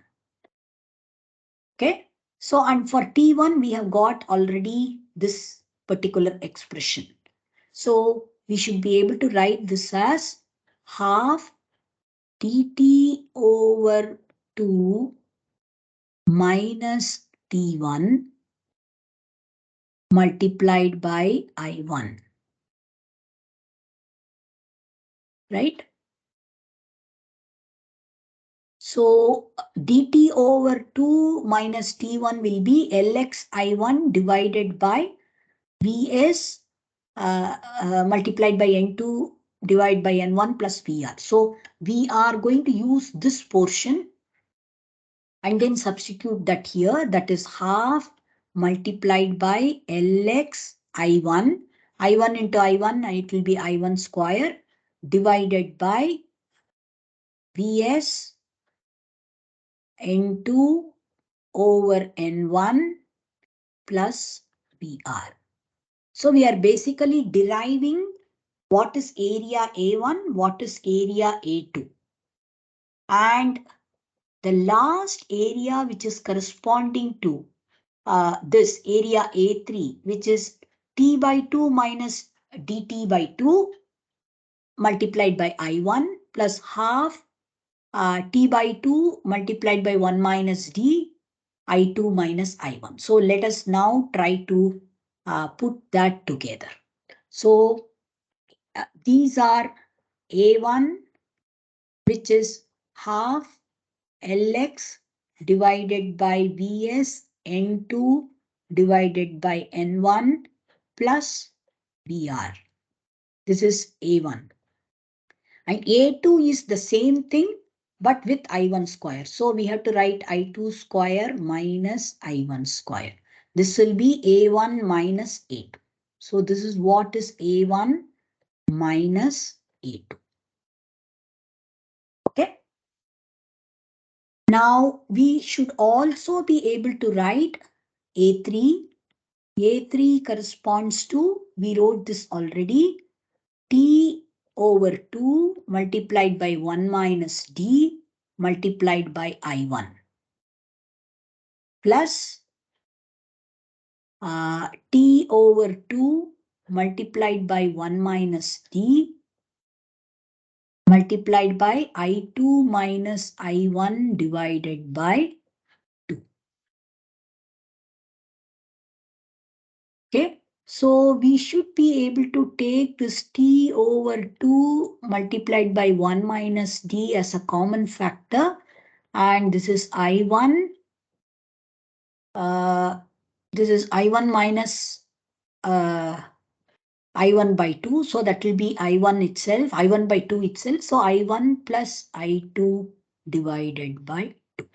Okay. So, and for T1, we have got already this particular expression. So, we should be able to write this as half dt over 2 minus T1 multiplied by I1, right? So dt over 2 minus T1 will be Lx I1 divided by Vs multiplied by N2 divided by N1 plus Vr. So we are going to use this portion and then substitute that here. That is half multiplied by Lx I1. I1 into I1, it will be I1 square divided by Vs N2 over N1 plus Vr. So we are basically deriving what is area A1, what is area A2. And the last area which is corresponding to this area A3, which is T by 2 minus dt by 2 multiplied by I1 plus half T by 2 multiplied by 1 minus d I2 minus I1. So let us now try to put that together. So these are A1, which is half Lx divided by Vs N2 divided by N1 plus Vr. This is A1. And A2 is the same thing, but with I1 square. So we have to write I2 square minus I1 square. This will be A1 minus A2. So this is what is A1 minus A2. Okay. Now we should also be able to write A3. A3 corresponds to, we wrote this already, T over 2 multiplied by 1 minus D multiplied by I1 plus T over 2 multiplied by 1 minus D multiplied by I2 minus I1 divided by 2. Okay. So we should be able to take this T over 2 multiplied by 1 minus D as a common factor. And this is I1. This is I1 minus I1 by 2. So that will be I1 itself, I1 by 2 itself. So I1 plus I2 divided by 2.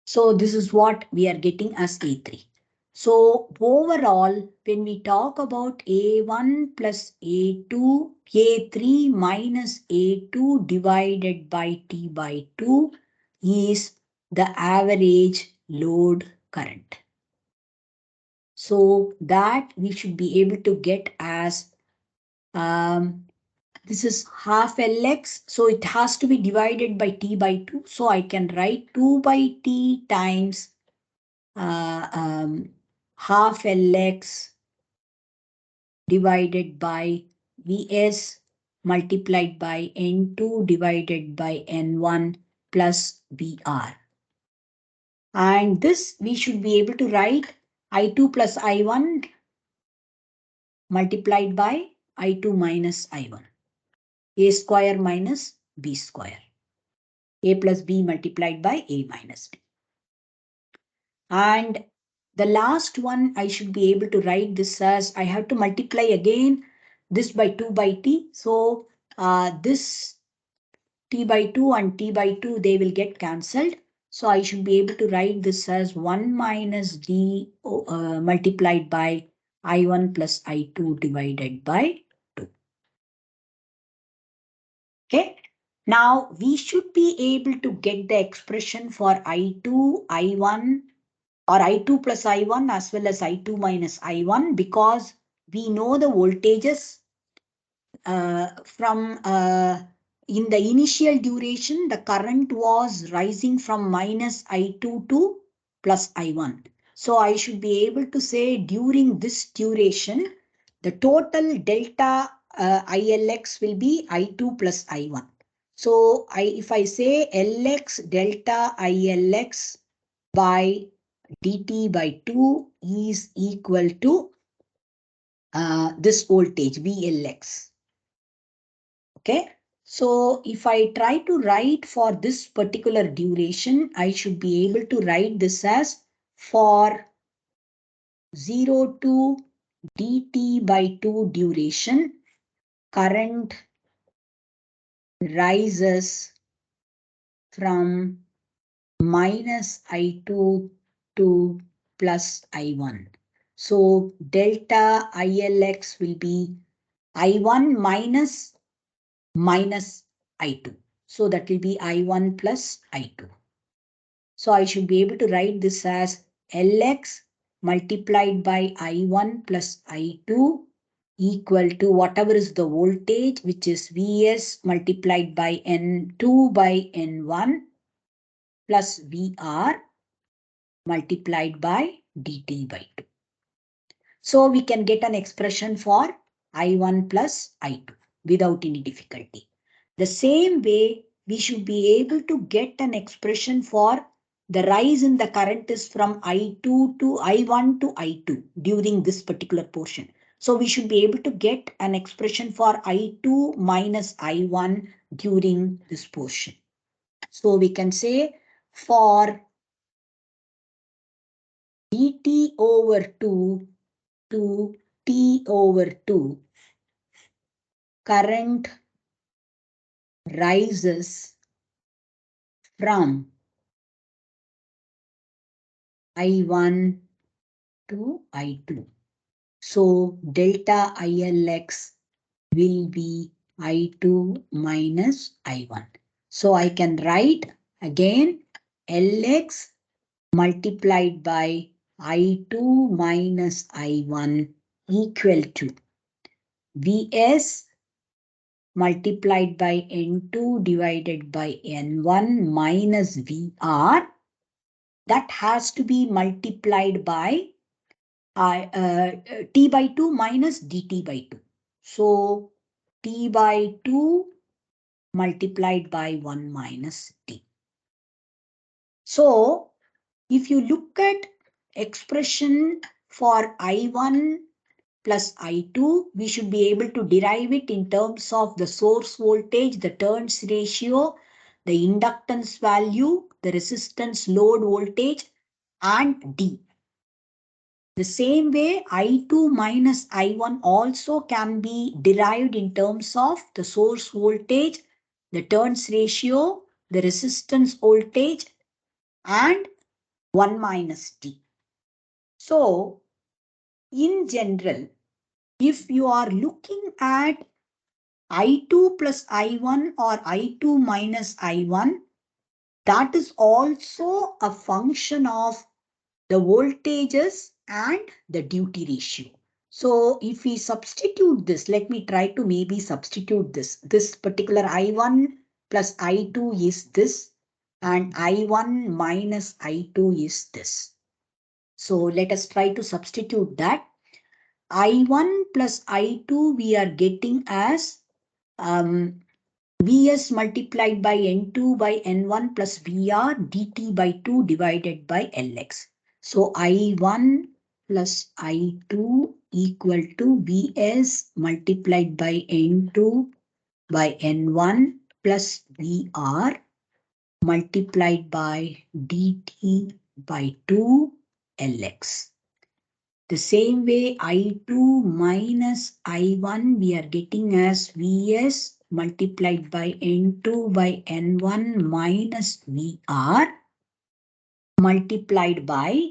So this is what we are getting as A3. So overall, when we talk about A1 plus A2, A3 minus A2 divided by T by 2 is the average load current. So that we should be able to get as this is half Lx. So it has to be divided by T by 2. So I can write 2 by T times half Lx divided by Vs multiplied by N2 divided by N1 plus Vr. And this we should be able to write I2 plus I1 multiplied by I2 minus I1. A square minus B square. A plus B multiplied by A minus B. And the last one, I should be able to write this as, I have to multiply again this by 2 by T. So this T by 2 and T by 2, they will get cancelled. So I should be able to write this as 1 minus D multiplied by I1 plus I2 divided by 2. Okay. Now we should be able to get the expression for I2, I1 or I2 plus I1 as well as I2 minus I1 because we know the voltages from in the initial duration, the current was rising from minus I2 to plus I1. So I should be able to say during this duration, the total delta ILX will be I2 plus I1. So if I say LX delta ILX by dt by 2 is equal to this voltage VLX. Okay. So if I try to write for this particular duration, I should be able to write this as for 0 to dt by 2 duration, current rises from minus I2 to plus I1. So delta ILX will be I1 minus I2. So that will be I1 plus I2. So I should be able to write this as Lx multiplied by I1 plus I2 equal to whatever is the voltage, which is Vs multiplied by N2 by N1 plus Vr multiplied by dt by 2. So we can get an expression for I1 plus I2 without any difficulty. The same way, we should be able to get an expression for the rise in the current is from I2 to I1 to I2 during this particular portion. So we should be able to get an expression for I2 minus I1 during this portion. So we can say for dt over 2 to T over 2, current rises from I1 to I2. So delta ILX will be I2 minus I1. So I can write again LX multiplied by I2 minus I1 equal to Vs multiplied by N2 divided by N1 minus Vr. That has to be multiplied by T by 2 minus dt by 2. So T by 2 multiplied by 1 minus T. So if you look at expression for I1 plus I2, we should be able to derive it in terms of the source voltage, the turns ratio, the inductance value, the resistance load voltage, and D. The same way, I2 minus I1 also can be derived in terms of the source voltage, the turns ratio, the resistance voltage, and 1 minus T. So, in general, if you are looking at I2 plus I1 or I2 minus I1, that is also a function of the voltages and the duty ratio. So if we substitute this, let me try to maybe substitute this. This particular I1 plus I2 is this, and I1 minus I2 is this. So let us try to substitute that. I1 plus I2 we are getting as Vs multiplied by N2 by N1 plus Vr dt by 2 divided by Lx. So I1 plus I2 equal to Vs multiplied by N2 by N1 plus Vr multiplied by dt by 2 Lx. The same way I2 minus I1 we are getting as Vs multiplied by N2 by N1 minus Vr multiplied by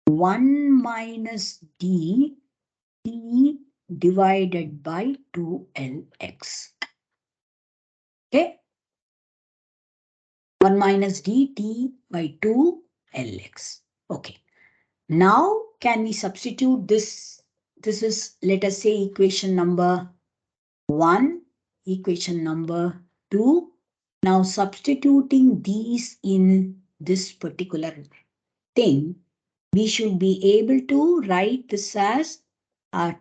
1 minus D T divided by 2Lx. Okay. 1 minus dt by 2Lx. Okay. Now, can we substitute this? This is, let us say, equation number 1, equation number 2. Now, substituting these in this particular thing, we should be able to write this as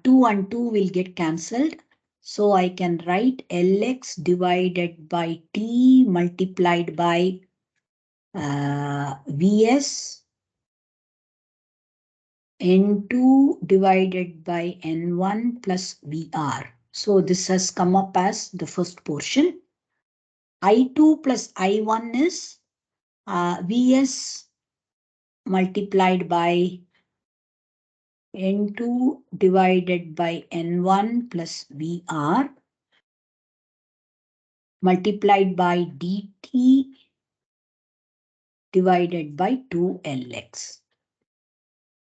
2 and 2 will get cancelled. So I can write Lx divided by T multiplied by Vs N2 divided by N1 plus Vr. So this has come up as the first portion. I2 plus I1 is Vs multiplied by N2 divided by N1 plus Vr multiplied by dt divided by 2Lx.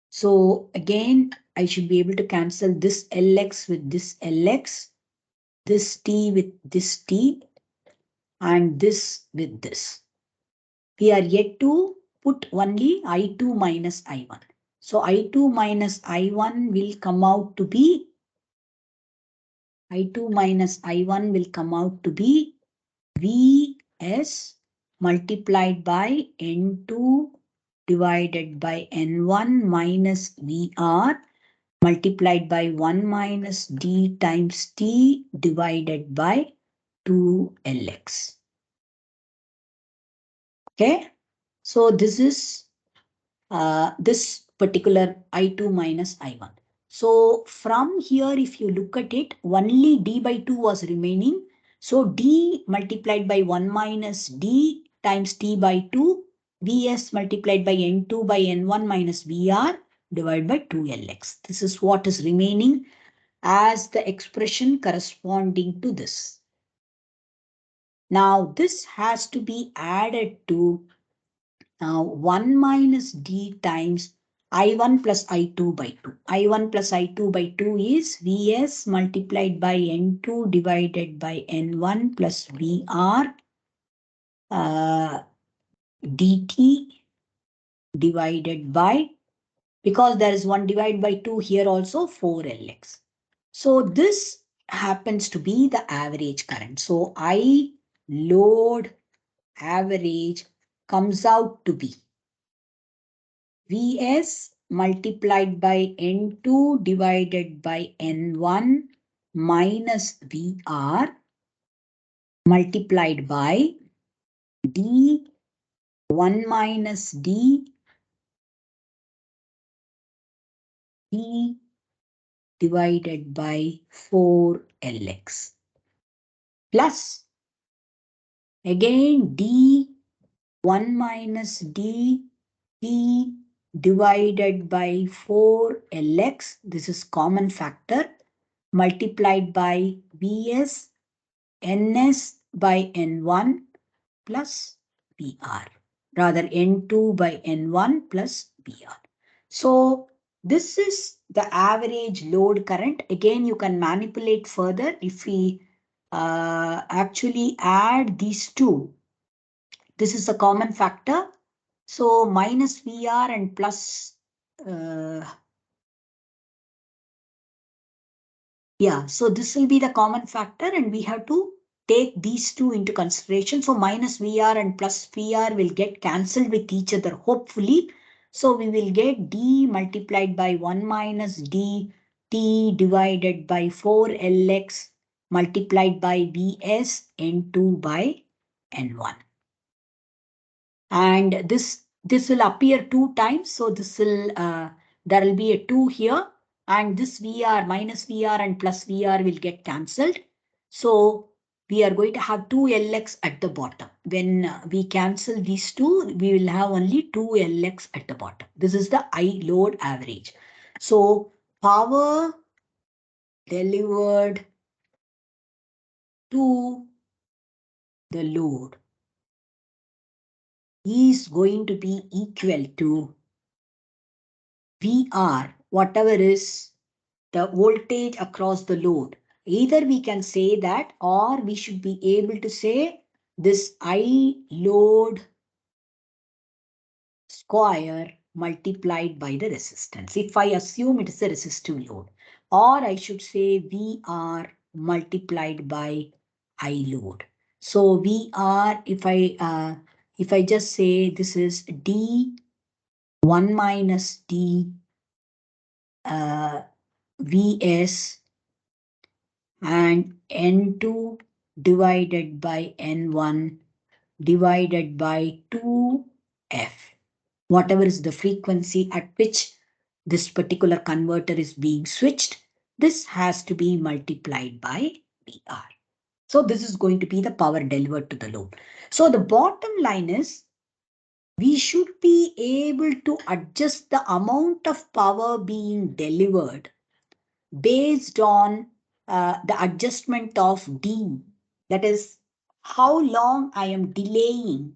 So again, I should be able to cancel this Lx with this Lx, this t with this t, and this with this. We are yet to put only I2 minus I1. So I2 minus I1 will come out to be, I2 minus I1 will come out to be Vs multiplied by N2 divided by N1 minus Vr multiplied by 1 minus d times t divided by 2Lx. Okay, so this is this particular I2 minus I1. So from here, if you look at it, only d by 2 was remaining. So d multiplied by 1 minus d times t by 2, Vs multiplied by N2 by N1 minus Vr divided by 2Lx. This is what is remaining as the expression corresponding to this. Now this has to be added to now 1 minus d times I1 plus I2 by 2. I1 plus I2 by 2 is Vs multiplied by N2 divided by N1 plus Vr dt divided by, because there is 1 divided by 2 here also, 4Lx. So this happens to be the average current. So I load average comes out to be Vs multiplied by N2 divided by N1 minus Vr multiplied by D1 minus D divided by 4Lx plus again D1 minus D T divided by 4Lx, this is common factor, multiplied by Vs Ns by N1 plus Vr, rather N2 by N1 plus Vr. So this is the average load current. Again, you can manipulate further if we actually add these two. This is a common factor. So minus Vr and plus, so this will be the common factor and we have to take these two into consideration. So minus Vr and plus Vr will get cancelled with each other, hopefully. So we will get d multiplied by 1 minus d t divided by 4Lx multiplied by Vs N2 by N1. And this will appear 2 times. So this will there will be a 2 here, and this Vr minus Vr and plus Vr will get cancelled. So we are going to have 2Lx at the bottom. When we cancel these two, we will have only 2Lx at the bottom. This is the I load average. So power delivered to the load is going to be equal to VR, whatever is the voltage across the load. Either we can say that, or we should be able to say this I load square multiplied by the resistance. If I assume it is a resistive load, or I should say VR multiplied by I load. So VR, if I just say this is D 1 minus d Vs and N2 divided by N1 divided by 2F. Whatever is the frequency at which this particular converter is being switched, this has to be multiplied by VR. So this is going to be the power delivered to the load. So the bottom line is we should be able to adjust the amount of power being delivered based on the adjustment of D. That is how long I am delaying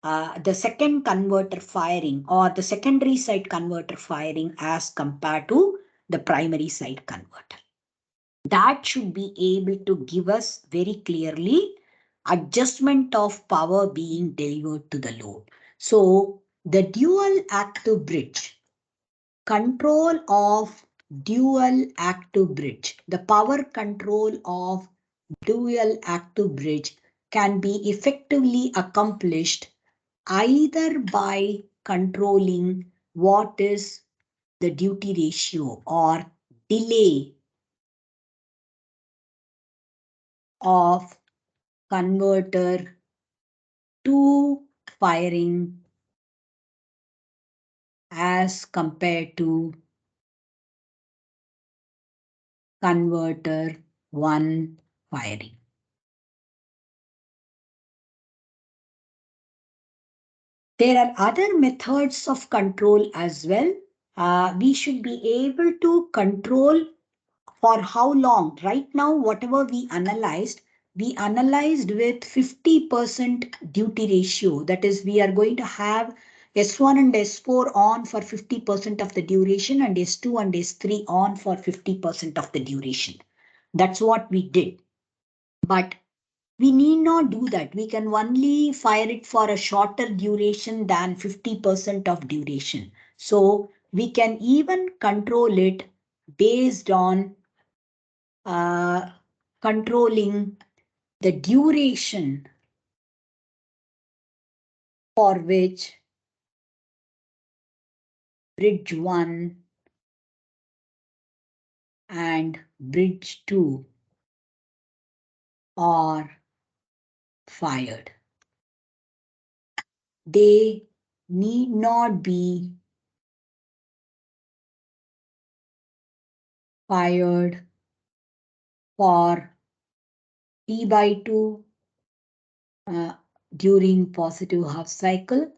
the second converter firing or the secondary side converter firing as compared to the primary side converter. That should be able to give us very clearly adjustment of power being delivered to the load. So the dual active bridge, control of dual active bridge, the power control of dual active bridge can be effectively accomplished either by controlling what is the duty ratio or delay of converter to firing as compared to converter 1 firing. There are other methods of control as well. We should be able to control for how long. Right now, whatever we analyzed with 50% duty ratio. That is, we are going to have S1 and S4 on for 50% of the duration and S2 and S3 on for 50% of the duration. That's what we did. But we need not do that. We can only fire it for a shorter duration than 50% of duration. So we can even control it based on controlling the duration for which bridge 1 and bridge 2 are fired. They need not be fired for T by 2 during positive half cycle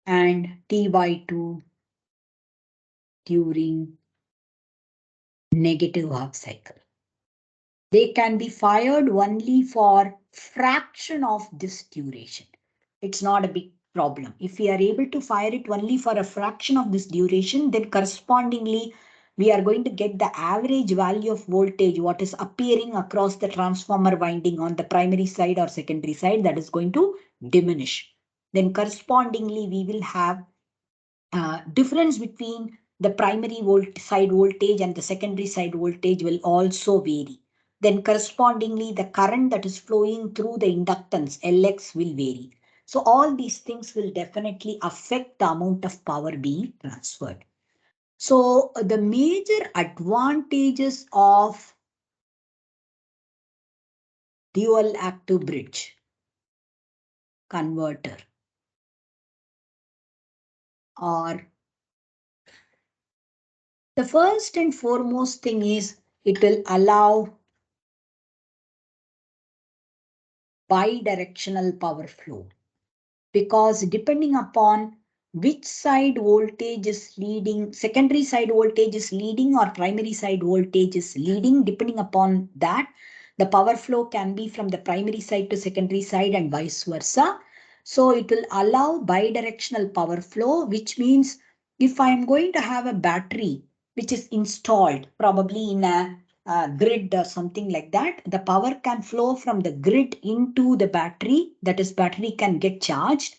and T by 2 during negative half cycle. They can be fired only for fraction of this duration. It's not a big problem. If we are able to fire it only for a fraction of this duration, then correspondingly, we are going to get the average value of voltage, what is appearing across the transformer winding on the primary side or secondary side, that is going to diminish. Then correspondingly, we will have difference between the primary side voltage and the secondary side voltage will also vary. Then correspondingly, the current that is flowing through the inductance Lx will vary. So all these things will definitely affect the amount of power being transferred. So the major advantages of dual active bridge converter are the first and foremost thing is it will allow bidirectional power flow, because depending upon which side voltage is leading, secondary side voltage is leading or primary side voltage is leading, depending upon that, the power flow can be from the primary side to secondary side and vice versa. So it will allow bidirectional power flow, which means if I am going to have a battery which is installed probably in a grid or something like that, the power can flow from the grid into the battery, that is battery can get charged,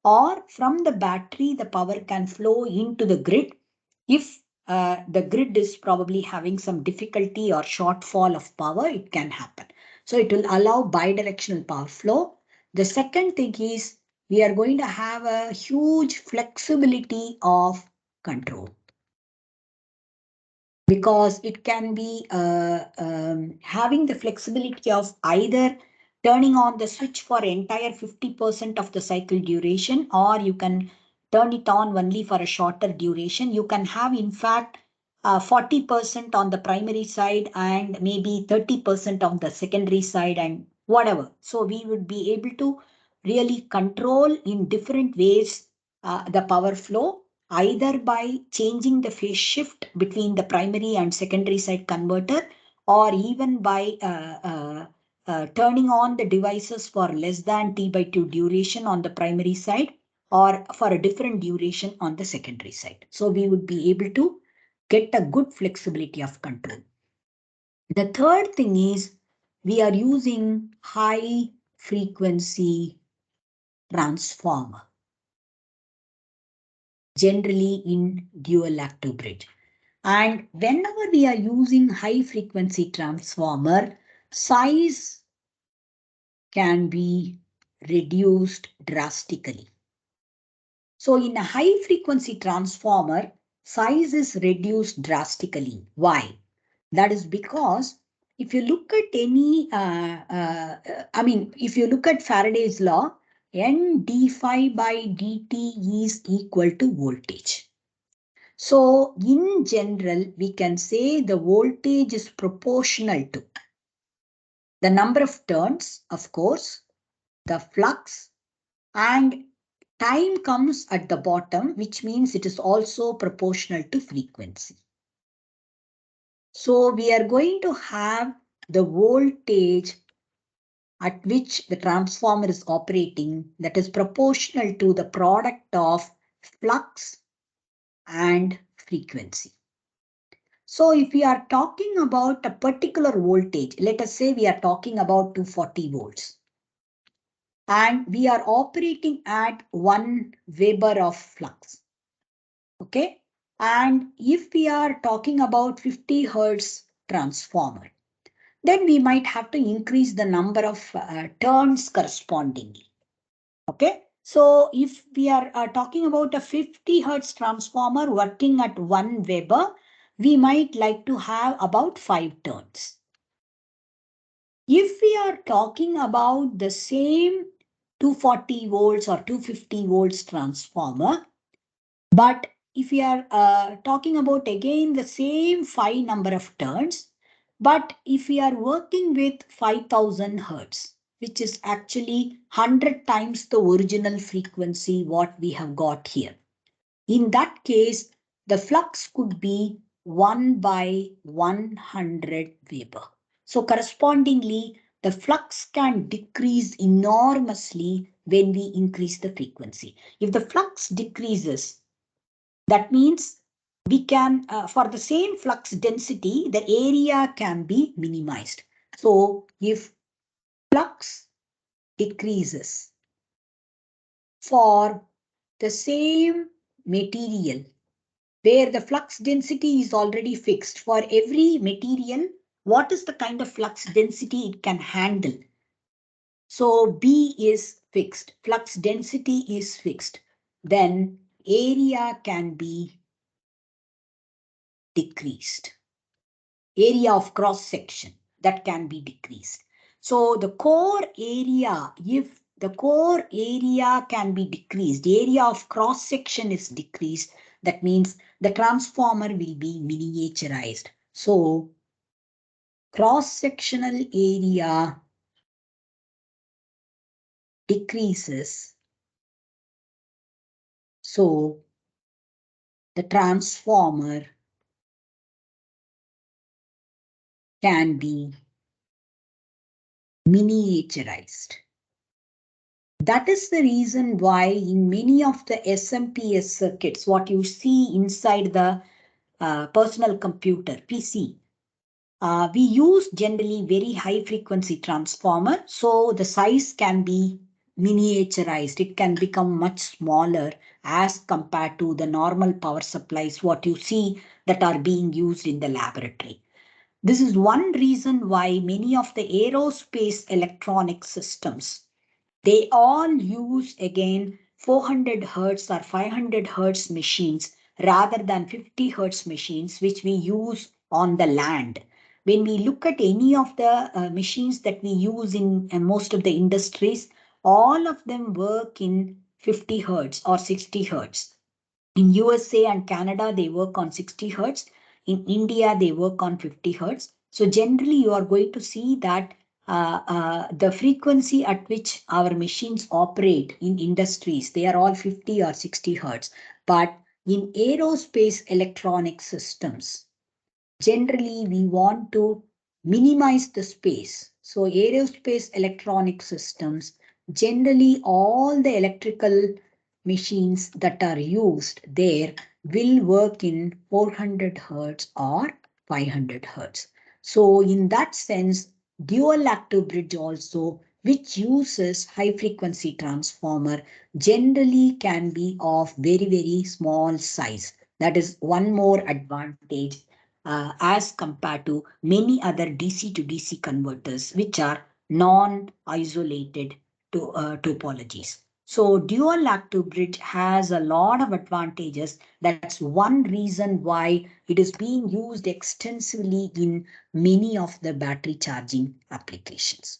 or from the battery the power can flow into the grid if the grid is probably having some difficulty or shortfall of power, it can happen. So it will allow bidirectional power flow. The second thing is we are going to have a huge flexibility of control, because it can be having the flexibility of either turning on the switch for entire 50% of the cycle duration, or you can turn it on only for a shorter duration. You can have, in fact, 40% on the primary side and maybe 30% on the secondary side and whatever. So we would be able to really control in different ways the power flow, either by changing the phase shift between the primary and secondary side converter, or even by turning on the devices for less than T by 2 duration on the primary side, or for a different duration on the secondary side. So we would be able to get a good flexibility of control. The third thing is we are using high frequency transformer, generally in dual active bridge. And whenever we are using high frequency transformer, size can be reduced drastically. So in a high frequency transformer, size is reduced drastically. Why? That is because if you look at if you look at Faraday's law, N d phi by dt is equal to voltage. So in general, we can say the voltage is proportional to the number of turns, of course, the flux, and time comes at the bottom, which means it is also proportional to frequency. So we are going to have the voltage at which the transformer is operating that is proportional to the product of flux and frequency. So if we are talking about a particular voltage, let us say we are talking about 240 volts, and we are operating at 1 Weber of flux. Okay. And if we are talking about 50 Hertz transformer, then we might have to increase the number of turns correspondingly. Okay. So if we are talking about a 50 Hertz transformer working at 1 Weber, we might like to have about 5 turns. If we are talking about the same 240 volts or 250 volts transformer, but if we are talking about again the same 5 number of turns, but if we are working with 5000 Hertz, which is actually 100 times the original frequency what we have got here. In that case, the flux could be 1 by 100 Weber. So correspondingly, the flux can decrease enormously when we increase the frequency. If the flux decreases, that means we can, for the same flux density, the area can be minimized. So if flux decreases for the same material, where the flux density is already fixed for every material, what is the kind of flux density it can handle? So B is fixed, flux density is fixed, then area can be decreased. Area of cross section that can be decreased. So the core area, if the core area can be decreased, the area of cross section is decreased, that means the transformer will be miniaturized. So cross-sectional area decreases. So the transformer can be miniaturized. That is the reason why in many of the SMPS circuits, what you see inside the personal computer, PC, we use generally very high frequency transformer. So the size can be miniaturized. It can become much smaller as compared to the normal power supplies, what you see that are being used in the laboratory. This is one reason why many of the aerospace electronic systems They all use again 400 hertz or 500 hertz machines rather than 50 hertz machines, which we use on the land. When we look at any of the machines that we use in most of the industries, all of them work in 50 hertz or 60 hertz. In USA and Canada, they work on 60 hertz. In India, they work on 50 hertz. So generally, you are going to see that the frequency at which our machines operate in industries, they are all 50 or 60 hertz. But in aerospace electronic systems, generally we want to minimize the space. So aerospace electronic systems, generally all the electrical machines that are used there will work in 400 hertz or 500 hertz. So in that sense, dual active bridge also, which uses high frequency transformer, generally can be of very, very small size. That is one more advantage as compared to many other DC to DC converters, which are non-isolated topologies. So dual active bridge has a lot of advantages. That's one reason why it is being used extensively in many of the battery charging applications.